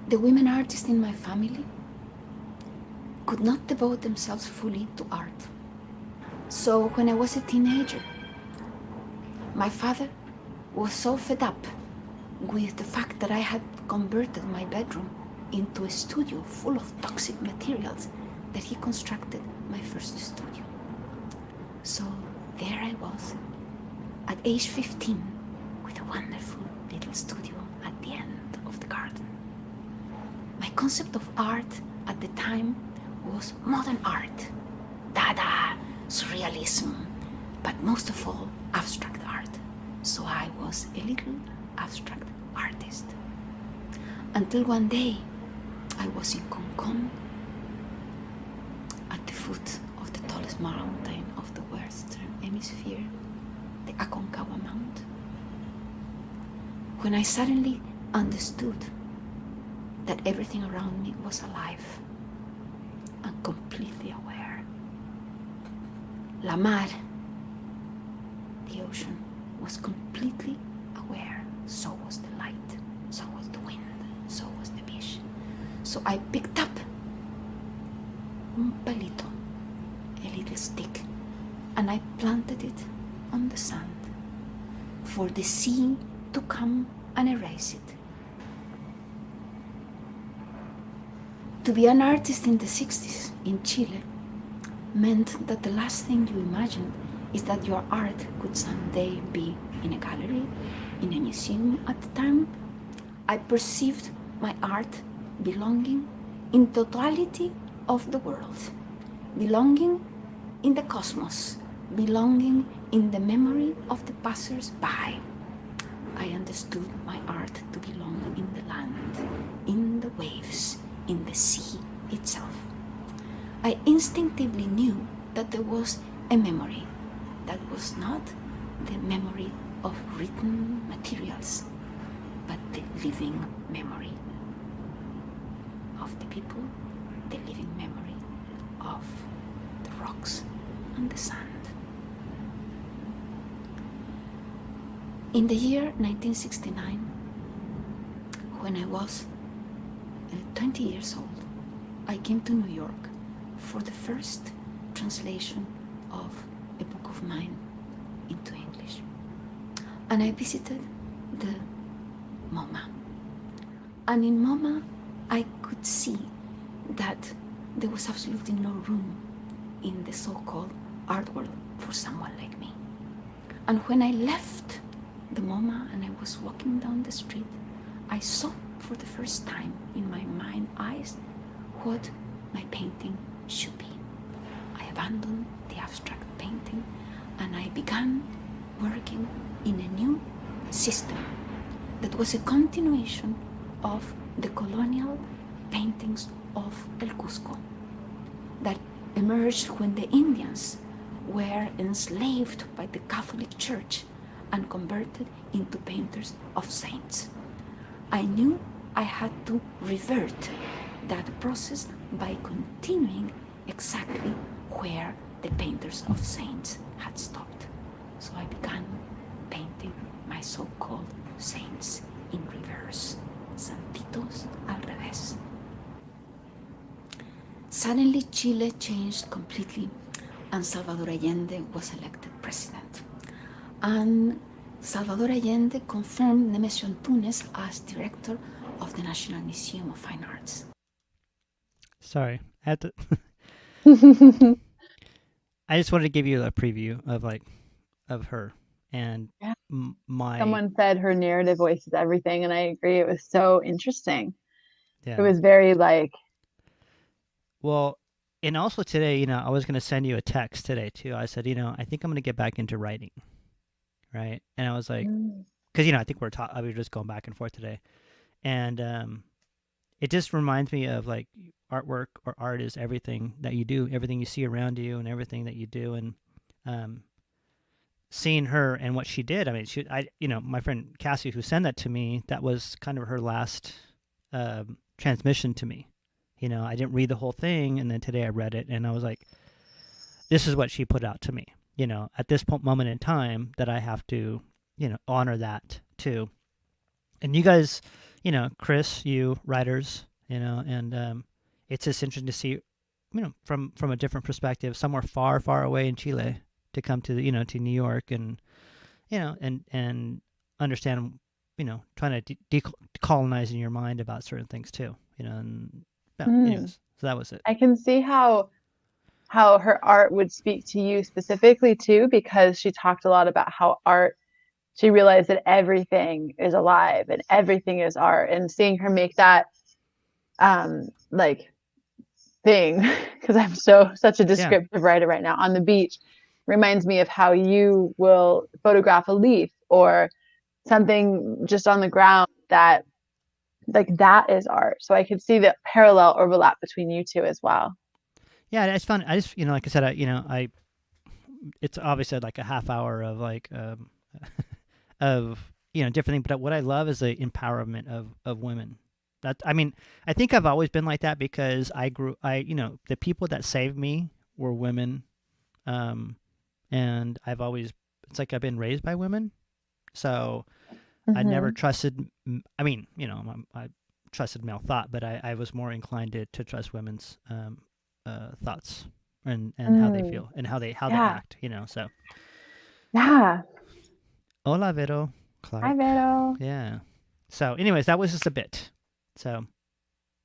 The women artists in my family could not devote themselves fully to art. So when I was a teenager, my father was so fed up with the fact that I had converted my bedroom into a studio full of toxic materials that he constructed my first studio. So there I was, at age 15, with a wonderful little studio at the end of the garden. My concept of art at the time was modern art, Dada, Surrealism, but most of all, abstract art. So I was a little abstract artist. Until one day, I was in Concon, at the foot of the tallest mountain of the Western Hemisphere, the Aconcagua Mount, when I suddenly understood that everything around me was alive and completely aware. La Mar, the ocean, was completely aware. So was the light, so was the wind, so was the fish. So I picked up un palito, a little stick, and I planted it on the sand for the sea to come and erase it. To be an artist in the 60s in Chile meant that the last thing you imagined is that your art could someday be in a gallery, in a museum at the time. I perceived my art belonging in totality of the world, belonging in the cosmos, belonging in the memory of the passers-by. I understood my art to belong in the land, in the waves, in the sea itself. I instinctively knew that there was a memory that was not the memory of written materials, but the living memory of the people, the living memory rocks and the sand. In the year 1969, when I was 20 years old, I came to New York for the first translation of a book of mine into English. And I visited the MoMA. And in MoMA, I could see that there was absolutely no room in the so-called art world for someone like me. And when I left the MoMA and I was walking down the street, I saw for the first time in my mind's eyes what my painting should be. I abandoned the abstract painting and I began working in a new system that was a continuation of the colonial paintings of El Cusco that emerged when the Indians were enslaved by the Catholic Church and converted into painters of saints. I knew I had to revert that process by continuing exactly where the painters of saints had stopped. So I began painting my so-called saints in reverse, santitos al revés. Suddenly Chile changed completely and Salvador Allende was elected president. And Salvador Allende confirmed Nemesio Antunes as director of the National Museum of Fine Arts. Sorry, I had to. I just wanted to give you a preview of her and Yeah. my. Someone said her narrative voice is everything, and I agree. It was so interesting. Yeah. It was very like. Well, and also today, I was going to send you a text today too. I said, I think I'm going to get back into writing, right? And I was like, because I think we were just going back and forth today, and it just reminds me of like artwork or art is everything that you do, everything you see around you, and everything that you do, and seeing her and what she did. I mean, my friend Cassie, who sent that to me, that was kind of her last transmission to me. I didn't read the whole thing, and then today I read it, and I was like, this is what she put out to me. At this moment in time, that I have to, honor that too. And you guys, Chris, you writers, and it's just interesting to see, from a different perspective, somewhere far, far away in Chile, to come to to New York and, and understand, trying to decolonizing your mind about certain things too, and anyways, so that was it. I can see how her art would speak to you specifically too, because she talked a lot about how art, she realized that everything is alive and everything is art, and seeing her make that like thing, because I'm such a descriptive writer right now, on the beach reminds me of how you will photograph a leaf or something just on the ground that like that is art. So I could see the parallel overlap between you two as well. Yeah, it's fun. I just, like I said, it's obviously like a half hour of like, of, different things. But what I love is the empowerment of women. I think I've always been like that because the people that saved me were women. And it's like I've been raised by women. So I never trusted, I trusted male thought, but I was more inclined to trust women's, thoughts and how they feel and how they act, so. Yeah. Hola, Vero. Clark. Hi, Vero. Yeah. So anyways, that was just a bit. So.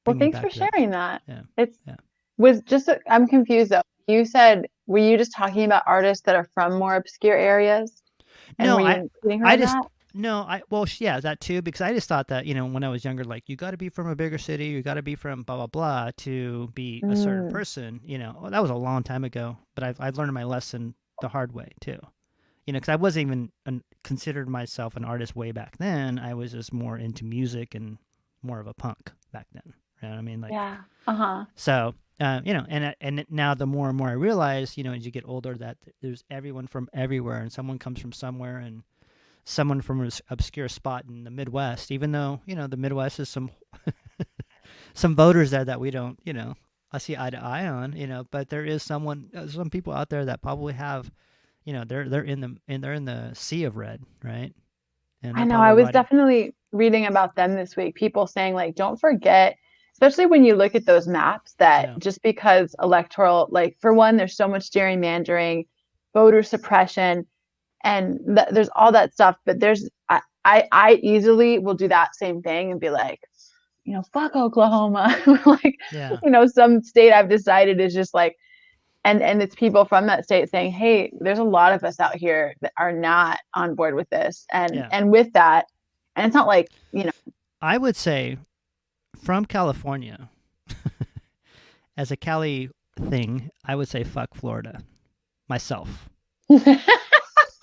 Well, thanks for sharing that. Yeah. I'm confused though. You said, were you just talking about artists that are from more obscure areas? And no, were you including her in that? Yeah, that too, because I just thought that, when I was younger, like, you got to be from a bigger city, you got to be from blah, blah, blah to be a certain person, that was a long time ago, but I've learned my lesson the hard way too, because I wasn't even considered myself an artist way back then. I was just more into music and more of a punk back then. You know what I mean? Like, Yeah. So, and now the more and more I realize, as you get older, that there's everyone from everywhere, and someone comes from somewhere, and someone from an obscure spot in the Midwest, even though, the Midwest is some voters there that we don't, see eye to eye on, but there is some people out there that probably have, they're in the sea of red, right? And I they're know. probably I was riding. definitely reading about them this week. People saying, like, don't forget, especially when you look at those maps, that Yeah. just because electoral, like, for one, there's so much gerrymandering, voter suppression, and there's all that stuff. But I easily will do that same thing and be like, fuck Oklahoma. Like, Yeah. some state I've decided is just like, and it's people from that state saying, hey, there's a lot of us out here that are not on board with this. Yeah. And with that, and it's not like, I would say from California, as a Cali thing, I would say fuck Florida myself.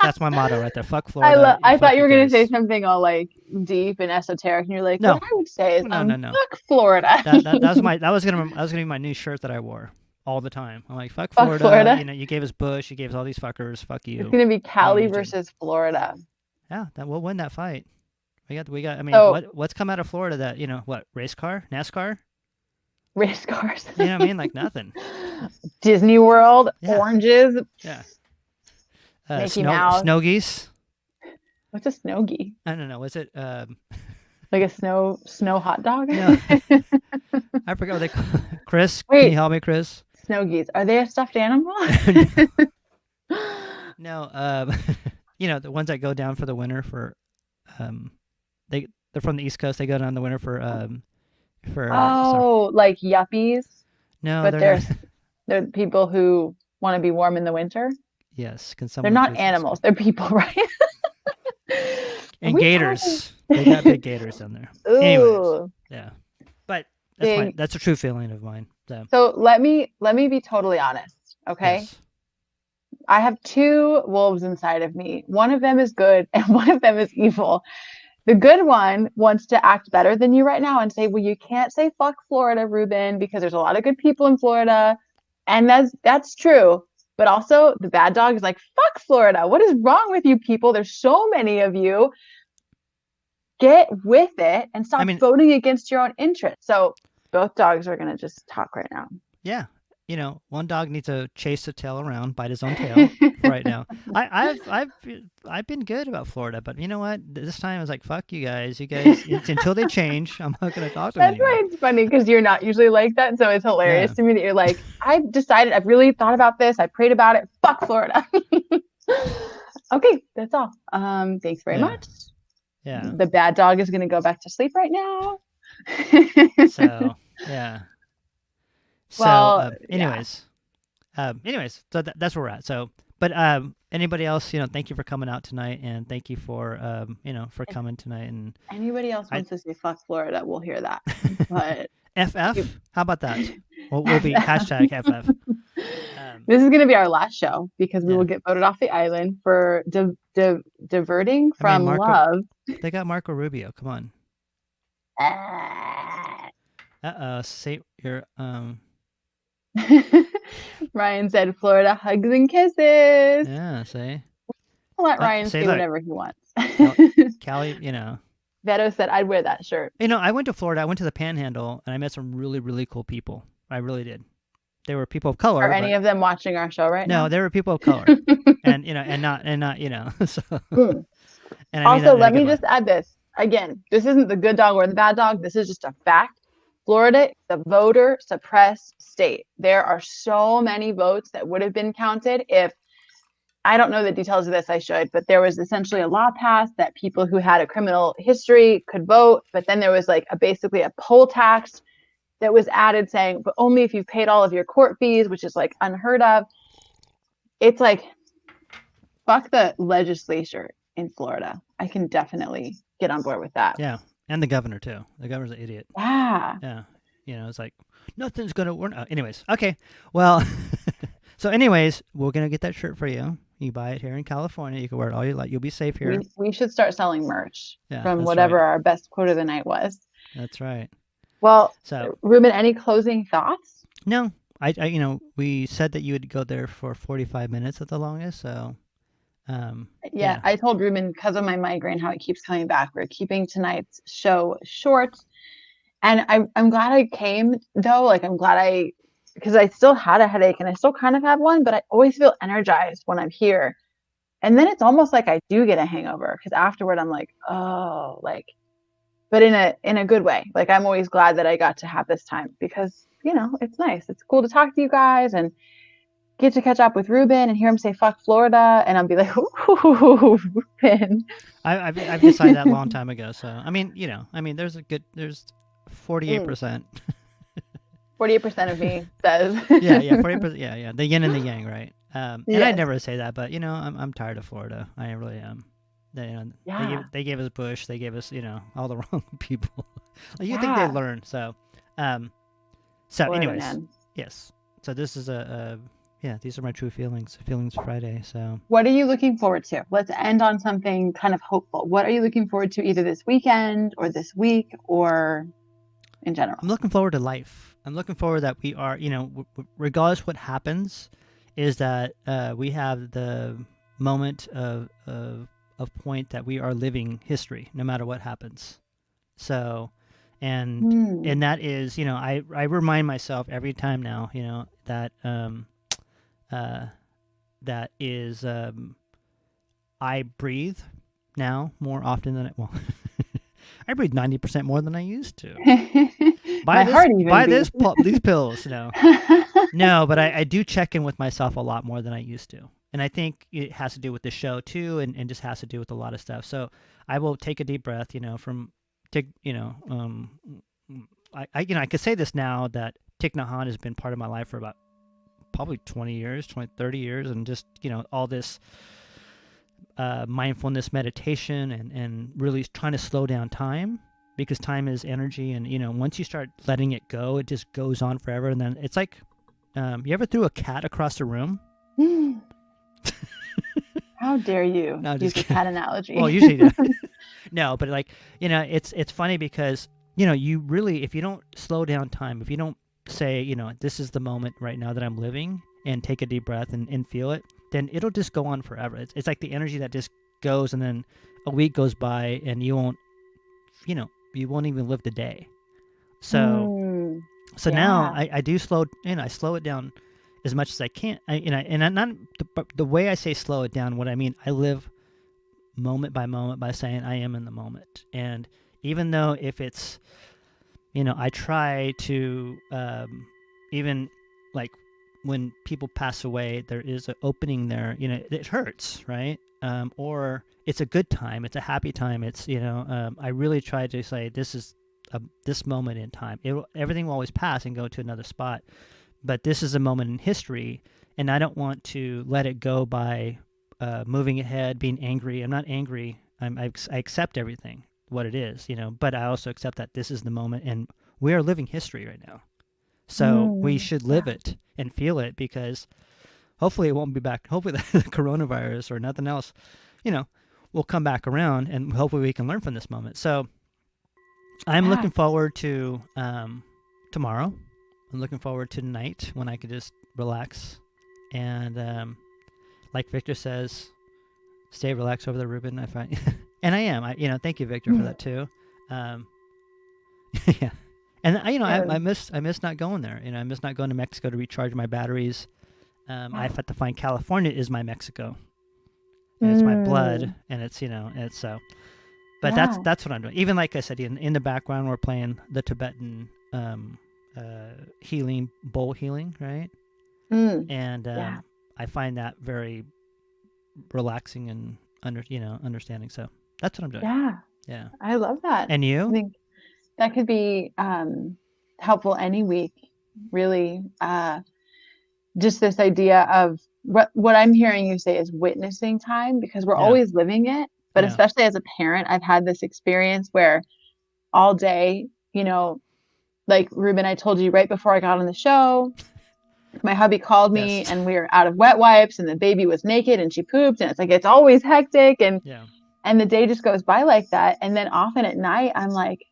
That's my motto right there. Fuck Florida. I thought you were going to say guys. something all like deep and esoteric, and you're like, No. what I would say is, No. fuck Florida. That was gonna be my new shirt that I wore all the time. I'm like, fuck Fuck Florida. Florida. You gave us Bush. You gave us all these fuckers. Fuck you. It's going to be Cali region. versus Florida. Yeah, we'll win that fight. We got. I mean, So- what's come out of Florida that race car, NASCAR? Race cars. You know what I mean? Like nothing. Disney World, Yeah. oranges, Yeah. Mickey Mouse. Snow geese. What's a snowgie? I don't know. Was it? Like a snow hot dog? No. I forgot what they call. Chris, Wait. can you help me, Chris? Snow geese. Are they a stuffed animal? No. The ones that go down for the winter for, they're from the East Coast. They go down the winter for. Like yuppies. No, But they're not. they're people who want to be warm in the winter. Yes, can They're someone not please animals. They're people, right? And Are we gators. They got big gators down there. Ooh. Anyways, yeah. But Big. that's a true feeling of mine. So let me be totally honest, okay? Yes. I have two wolves inside of me. One of them is good and one of them is evil. The good one wants to act better than you right now and say, well, you can't say fuck Florida, Ruben, because there's a lot of good people in Florida. And that's true. But also the bad dog is like, fuck Florida. What is wrong with you people? There's so many of you. Get with it and stop voting against your own interests. So both dogs are going to just talk right now. Yeah. One dog needs to chase the tail around, bite his own tail right now. I've been good about Florida, but you know what? This time I was like, fuck you guys. Until they change, I'm not going to talk to them anymore. That's why it's funny, because you're not usually like that. So it's hilarious to me that you're like, I've decided, I've really thought about this. I prayed about it. Fuck Florida. Okay, that's all. Thanks very much. Yeah. The bad dog is going to go back to sleep right now. So, yeah. Well, so, anyways, so that's where we're at. So, but anybody else, thank you for coming out tonight, and thank you for, for coming tonight. And anybody else wants to say fuck Florida, we'll hear that. But FF, how about that? We'll be hashtag FF. This is going to be our last show because we will get voted off the island for diverting from love. They got Marco Rubio. Come on. Say your Ryan said Florida hugs and kisses. Yeah, say. I'll let Ryan say whatever he wants. Cali, Beto said I'd wear that shirt. I went to Florida. I went to the Panhandle, and I met some really, really cool people. I really did. They were people of color. Are any of them watching our show right now? No, they were people of color, and not So. And also, let me just add this again. This isn't the good dog or the bad dog. This is just a fact. Florida is a voter suppressed state. There are so many votes that would have been counted if, I don't know the details of this, I should, but there was essentially a law passed that people who had a criminal history could vote. But then there was like basically a poll tax that was added saying, but only if you've paid all of your court fees, which is like unheard of. It's like, fuck the legislature in Florida. I can definitely get on board with that. Yeah. And the governor too. The governor's an idiot. Yeah. Yeah. It's like nothing's gonna work. Anyways, okay. Well, so anyways, we're gonna get that shirt for you. You buy it here in California. You can wear it all you like. You'll be safe here. We should start selling merch from whatever our best quote of the night was. That's right. Well, so Ruben, any closing thoughts? No, I we said that you would go there for 45 minutes at the longest. So. Yeah, I told Ruben because of my migraine how it keeps coming back. We're keeping tonight's show short, and I'm glad I came though. Like I'm glad I because I still had a headache and I still kind of have one, but I always feel energized when I'm here. And then it's almost like I do get a hangover because afterward I'm like, oh, like, but in a good way. Like I'm always glad that I got to have this time because, you know, it's nice. It's cool to talk to you guys and get to catch up with Ruben and hear him say "fuck Florida," and I'll be like, "Ooh, Ruben." I've decided that a long time ago. So I mean, you know, there's 48%. 48% of me says. Yeah, 40%. Yeah, the yin and the yang, right? And Yes. I never say that, but you know, I'm tired of Florida. I really am. They gave us Bush. They gave us, you know, all the wrong people. Like, you think they learn? So, Florida, anyways, man. yes. So this is these are my true feelings. Feelings Friday. So What are you looking forward to? Let's end on something kind of hopeful. What are you looking forward to either this weekend or this week or in general? I'm looking forward to life. I'm looking forward that we are, you know, regardless what happens, is that we have the moment of point that we are living history, no matter what happens. So, and that is, you know, I remind myself every time now, you know, that that is I breathe now more often than I breathe 90% more than I used to. These pills, no. No, but I do check in with myself a lot more than I used to. And I think it has to do with the show too, and just has to do with a lot of stuff. So I will take a deep breath, you know, I could say this now that Thich Nhat Hanh has been part of my life for about probably 30 years, and just, you know, all this mindfulness meditation and really trying to slow down time, because time is energy, and, you know, once you start letting it go, it just goes on forever. And then it's like, you ever threw a cat across the room? How dare you use a cat analogy? Well, usually no, but like, you know, it's funny because, you know, you really, if you don't slow down time, if you don't say, you know, this is the moment right now that I'm living, and take a deep breath and feel it, then it'll just go on forever. It's like the energy that just goes, and then a week goes by and you won't even live the day. So now I do slow, you know, I slow it down as much as I can. The way I say slow it down, what I mean, I live moment by moment by saying I am in the moment. And even though if it's, you know, I try to, even like when people pass away, there is an opening there, you know, it hurts, right? Or it's a good time, it's a happy time. It's, you know, I really try to say this is this moment in time. Everything will always pass and go to another spot, but this is a moment in history, and I don't want to let it go by moving ahead, being angry. I'm not angry. I accept everything, what it is, you know, but I also accept that this is the moment, and we are living history right now. So we should live it and feel it, because hopefully it won't be back. Hopefully the coronavirus or nothing else, you know, will come back around, and hopefully we can learn from this moment. So I'm looking forward to tomorrow. I'm looking forward to tonight when I could just relax. And like Victor says, stay relaxed over there, Ruben. I find, and I am. You know, thank you, Victor, for that too. Yeah. And I miss not going there. You know, I miss not going to Mexico to recharge my batteries. I have to find California is my Mexico, and it's my blood, and it's, you know, it's so. But that's what I'm doing. Even like I said, in the background, we're playing the Tibetan healing, bowl healing, right? And I find that very relaxing and understanding. So that's what I'm doing. Yeah. I love that. And you? I think that could be helpful any week, really. Just this idea of what I'm hearing you say is witnessing time, because we're always living it. But especially as a parent, I've had this experience where all day, you know, like Ruben, I told you right before I got on the show, my hubby called me and we were out of wet wipes and the baby was naked and she pooped, and it's like, it's always hectic, and the day just goes by like that. And then often at night, I'm like,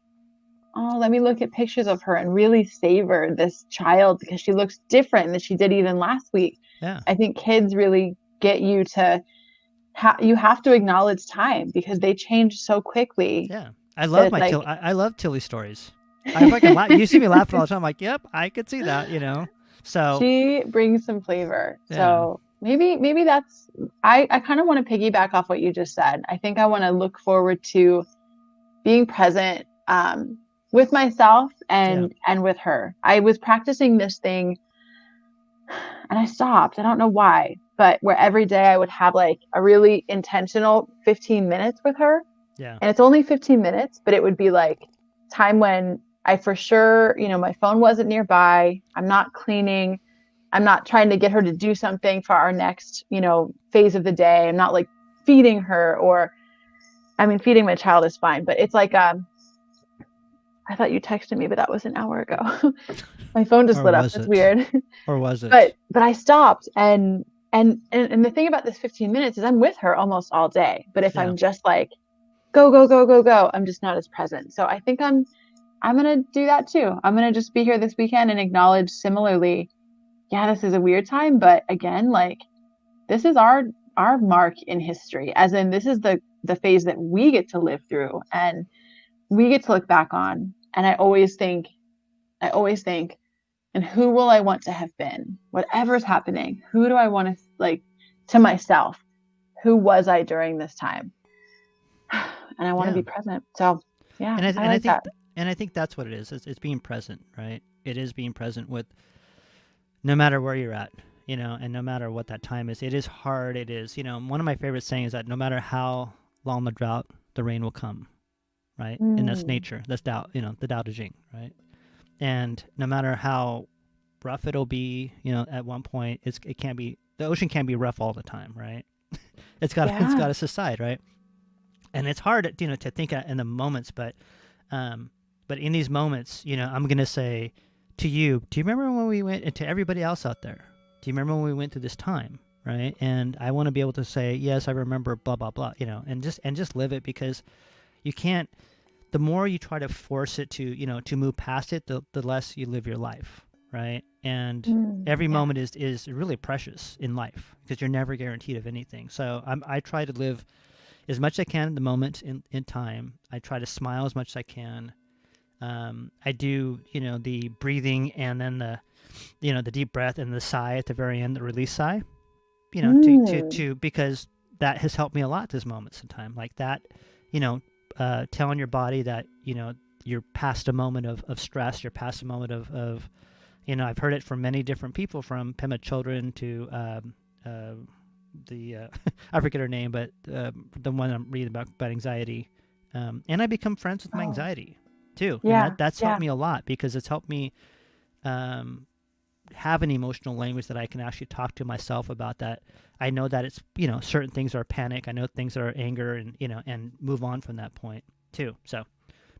oh, let me look at pictures of her and really savor this child, because she looks different than she did even last week. I think kids really get you to, you have to acknowledge time, because they change so quickly. I love I love Tilly stories. I fucking laugh. You see me laughing all the time. I'm like, yep, I could see that, you know. So She brings some flavor. Yeah. So maybe that's I kind of want to piggyback off what you just said. I think I want to look forward to being present with myself and with her. I was practicing this thing and I stopped. I don't know why, but where every day I would have like a really intentional 15 minutes with her. Yeah. And it's only 15 minutes, but it would be like time when I for sure, my phone wasn't nearby. I'm not cleaning. I'm not trying to get her to do something for our next, phase of the day. I'm not like feeding her feeding my child is fine, but it's like, I thought you texted me, but that was an hour ago. My phone just Or lit up. was That's it? weird. Or was it? But I stopped and the thing about this 15 minutes is I'm with her almost all day. But if I'm just like, go, go, go, go, go, I'm just not as present. So I think I'm going to do that too. I'm going to just be here this weekend and acknowledge similarly, yeah, this is a weird time, but again, like this is our mark in history, as in this is the phase that we get to live through and we get to look back on. And I always think, and who will I want to have been? Whatever's happening, who do I want to to myself? Who was I during this time? And I want to be present. So yeah, and I think that's what it is. It's being present, right? It is being present with no matter where you're at, and no matter what that time is. It is hard. It is, one of my favorite sayings is that no matter how long the drought, the rain will come, right? And that's nature. That's Tao, the Tao Te Ching, right? And no matter how rough it'll be, at one point, it can't be, the ocean can't be rough all the time, right? It's got to subside, right? And it's hard, to think in the moments, but in these moments, I'm gonna say to you, do you remember when we went, and to everybody else out there, do you remember when we went through this time, right? And I want to be able to say, yes, I remember, blah blah blah, and just live it, because you can't. The more you try to force it to move past it, the less you live your life, right? And every moment is really precious in life, because you're never guaranteed of anything. So I try to live as much as I can in the moment in time. I try to smile as much as I can. I do, the breathing and then the deep breath and the sigh at the very end, the release sigh, to because that has helped me a lot this moments in time, like that, telling your body that, you're past a moment of stress, you're past a moment of I've heard it from many different people, from Pema Children to I forget her name, but the one I'm reading about anxiety, and I become friends with my anxiety too. Yeah, and that's helped me a lot, because it's helped me have an emotional language that I can actually talk to myself about. That I know that it's certain things are panic, I know things are anger, and and move on from that point too. So,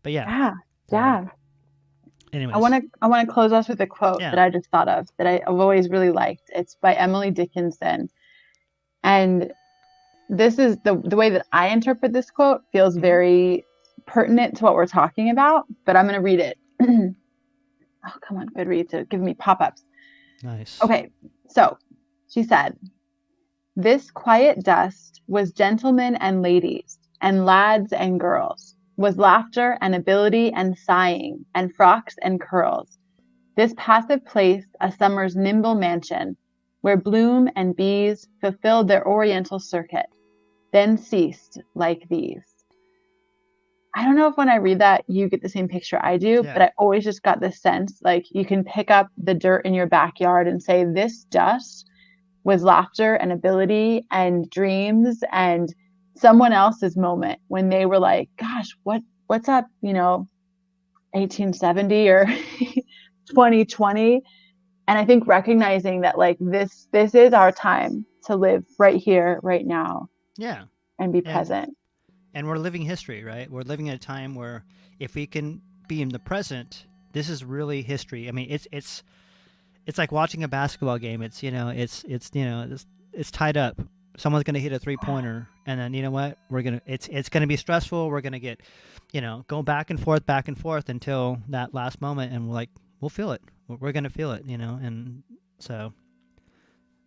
but yeah. Anyways, I want to close us with a quote that I just thought of that I've always really liked. It's by Emily Dickinson. And this is the way that I interpret this quote feels very pertinent to what we're talking about, but I'm going to read it. Oh, come on, Goodreads, give me pop-ups. Nice. Okay, so she said, "This quiet dust was gentlemen and ladies, and lads and girls, was laughter and ability and sighing, and frocks and curls. This passive place a summer's nimble mansion, where bloom and bees fulfilled their oriental circuit, then ceased like these." I don't know if when I read that, you get the same picture I do, but I always just got this sense, like you can pick up the dirt in your backyard and say, this dust was laughter and ability and dreams and someone else's moment when they were like, gosh, what's up, 1870 or 2020. And I think recognizing that like this is our time to live right here, right now. Yeah. And be present. And we're living history, right? We're living at a time where if we can be in the present, this is really history. I mean, it's like watching a basketball game. It's it's tied up. Someone's going to hit a 3-pointer, and then you know what? It's going to be stressful. We're going to get, go back and forth until that last moment, and we'll feel it. We're going to feel it, and so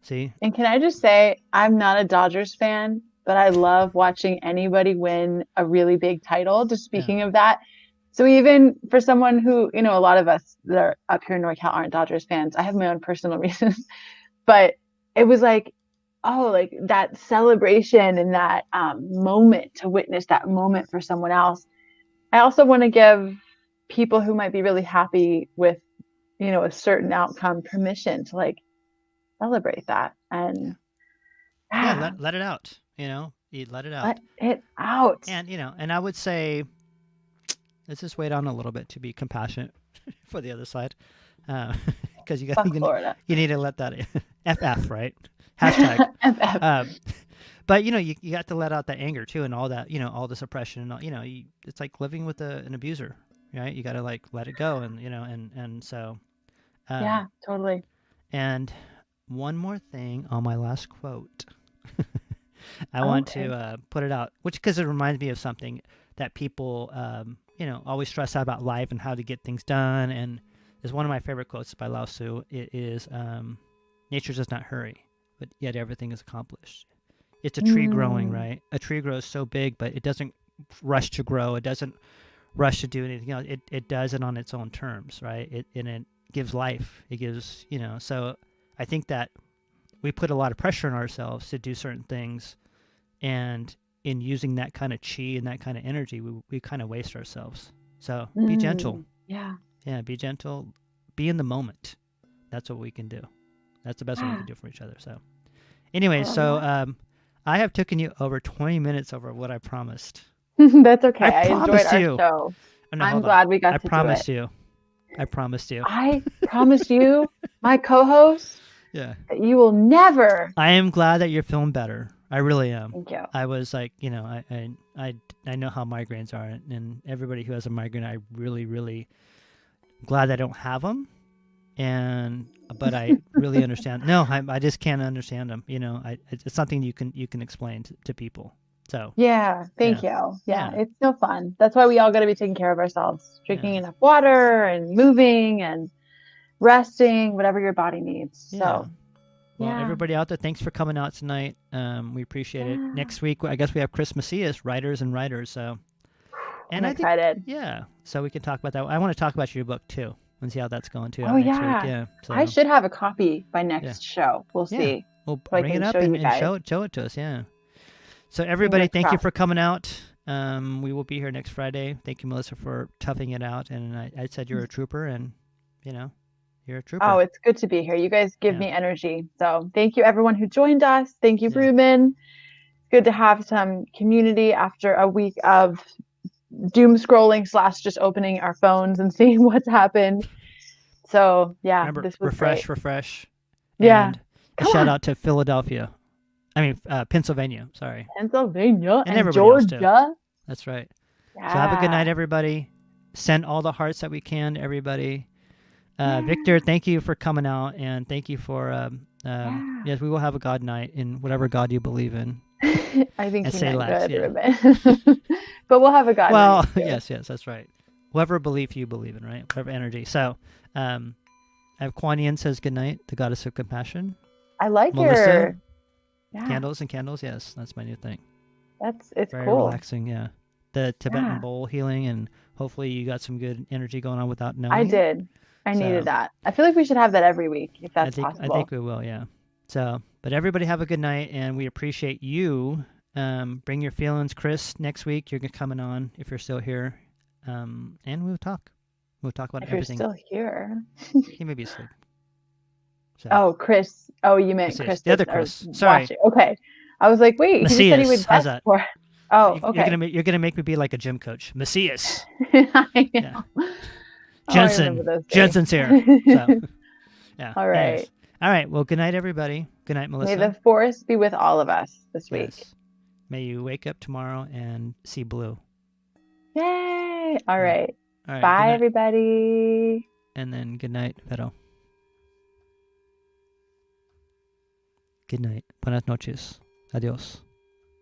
see. And can I just say, I'm not a Dodgers fan, but I love watching anybody win a really big title. Just speaking of that, So even for someone who, you know, a lot of us that are up here in NorCal aren't Dodgers fans. I have my own personal reasons, but it was like, oh, like that celebration and that moment, to witness that moment for someone else. I also want to give people who might be really happy with, you know, a certain outcome permission to like celebrate that and Yeah, let it out. You know, you let it out. let it out. And you know, and I would say, let's just wait on a little bit to be compassionate for the other side, because Fuck Florida. you need to let that FF, right? Hashtag. FF. But you know, you have to let out that anger too, and all that, you know, all this oppression, and all, you know, it's like living with an abuser, right? You got to like let it go, and you know, and so. Yeah, totally. And one more thing on my last quote. I want to put it out, which because it reminds me of something that people, you know, always stress out about life and how to get things done. And is one of my favorite quotes by Lao Tzu. It is, nature does not hurry, but yet everything is accomplished. It's a tree growing, right? A tree grows so big, but it doesn't rush to grow. It doesn't rush to do anything else. It does it on its own terms, right? It gives life. It gives, you know, so I think that we put a lot of pressure on ourselves to do certain things, and in using that kind of chi and that kind of energy, we kind of waste ourselves. So be gentle. Yeah. Yeah, be gentle. Be in the moment. That's what we can do. That's the best thing we can do for each other. So anyway, I have taken you over 20 minutes over what I promised. That's okay. I enjoyed promised our you. show. Oh, no, I'm hold on. glad we got I to promised do it. you. I promised you. I promised you, my co-host, Yeah. that you will never. I am glad that you're feeling better. I really am. Thank you. I was like, you know, I know how migraines are, and everybody who has a migraine, I really glad I don't have them, but I really understand. No, I just can't understand them. You know, it's something you can explain to people. So Yeah, thank you. Yeah, it's no fun. That's why we all got to be taking care of ourselves, drinking enough water and moving and resting, whatever your body needs. So, well, everybody out there, thanks for coming out tonight. We appreciate it. Next week, I guess we have Chris Macias, writers and writers. So, and I'm excited. So we can talk about that. I want to talk about your book too and see how that's going too. Oh next yeah, week. Yeah. So, I should have a copy by next show. We'll see. We'll so bring it up and show it to us. Yeah. So everybody, thank you for coming out. We will be here next Friday. Thank you, Melissa, for toughing it out. And I said you're a trooper, and you know, you're a trooper. Oh, it's good to be here. You guys give me energy. So thank you, everyone who joined us. Thank you, Ruben. It's good to have some community after a week of doom scrolling / just opening our phones and seeing what's happened. So yeah, remember, this was refresh. Yeah. And a shout out to Philadelphia. I mean, Pennsylvania. Sorry. Pennsylvania and Georgia. Else That's right. Yeah. So have a good night, everybody. Send all the hearts that we can to everybody. Victor, thank you for coming out, and thank you for yes, we will have a God night in whatever God you believe in. I think and he say meant good, less, Ruben. But we'll have a God night. Well, yes, that's right. Whatever belief you believe in, right? Whatever energy. So, I have Kuan Yin says good night, the goddess of compassion. I like Melissa, your candles and candles. Yes, that's my new thing. It's very cool. Relaxing. Yeah, the Tibetan bowl healing, and hopefully you got some good energy going on without knowing. I did. I needed that. I feel like we should have that every week if that's possible. I think we will. Yeah. So, but everybody have a good night, and we appreciate you. Bring your feelings, Chris. Next week you're coming on if you're still here, and we'll talk. We'll talk about everything. If you're still here, he may be asleep. So. Oh, Chris. Oh, you meant Chris. The other Chris. Sorry. Watching. Okay. I was like, wait. Macias. He just said he would How's that? Oh, okay. You're gonna make me be like a gym coach, Macias. I know. Jensen's here. So, yeah. All right. Anyways. All right. Well, good night, everybody. Good night, Melissa. May the force be with all of us this week. May you wake up tomorrow and see blue. Yay! All right. All right. Bye, everybody. And then good night, Vero. Good night. Buenas noches. Adios.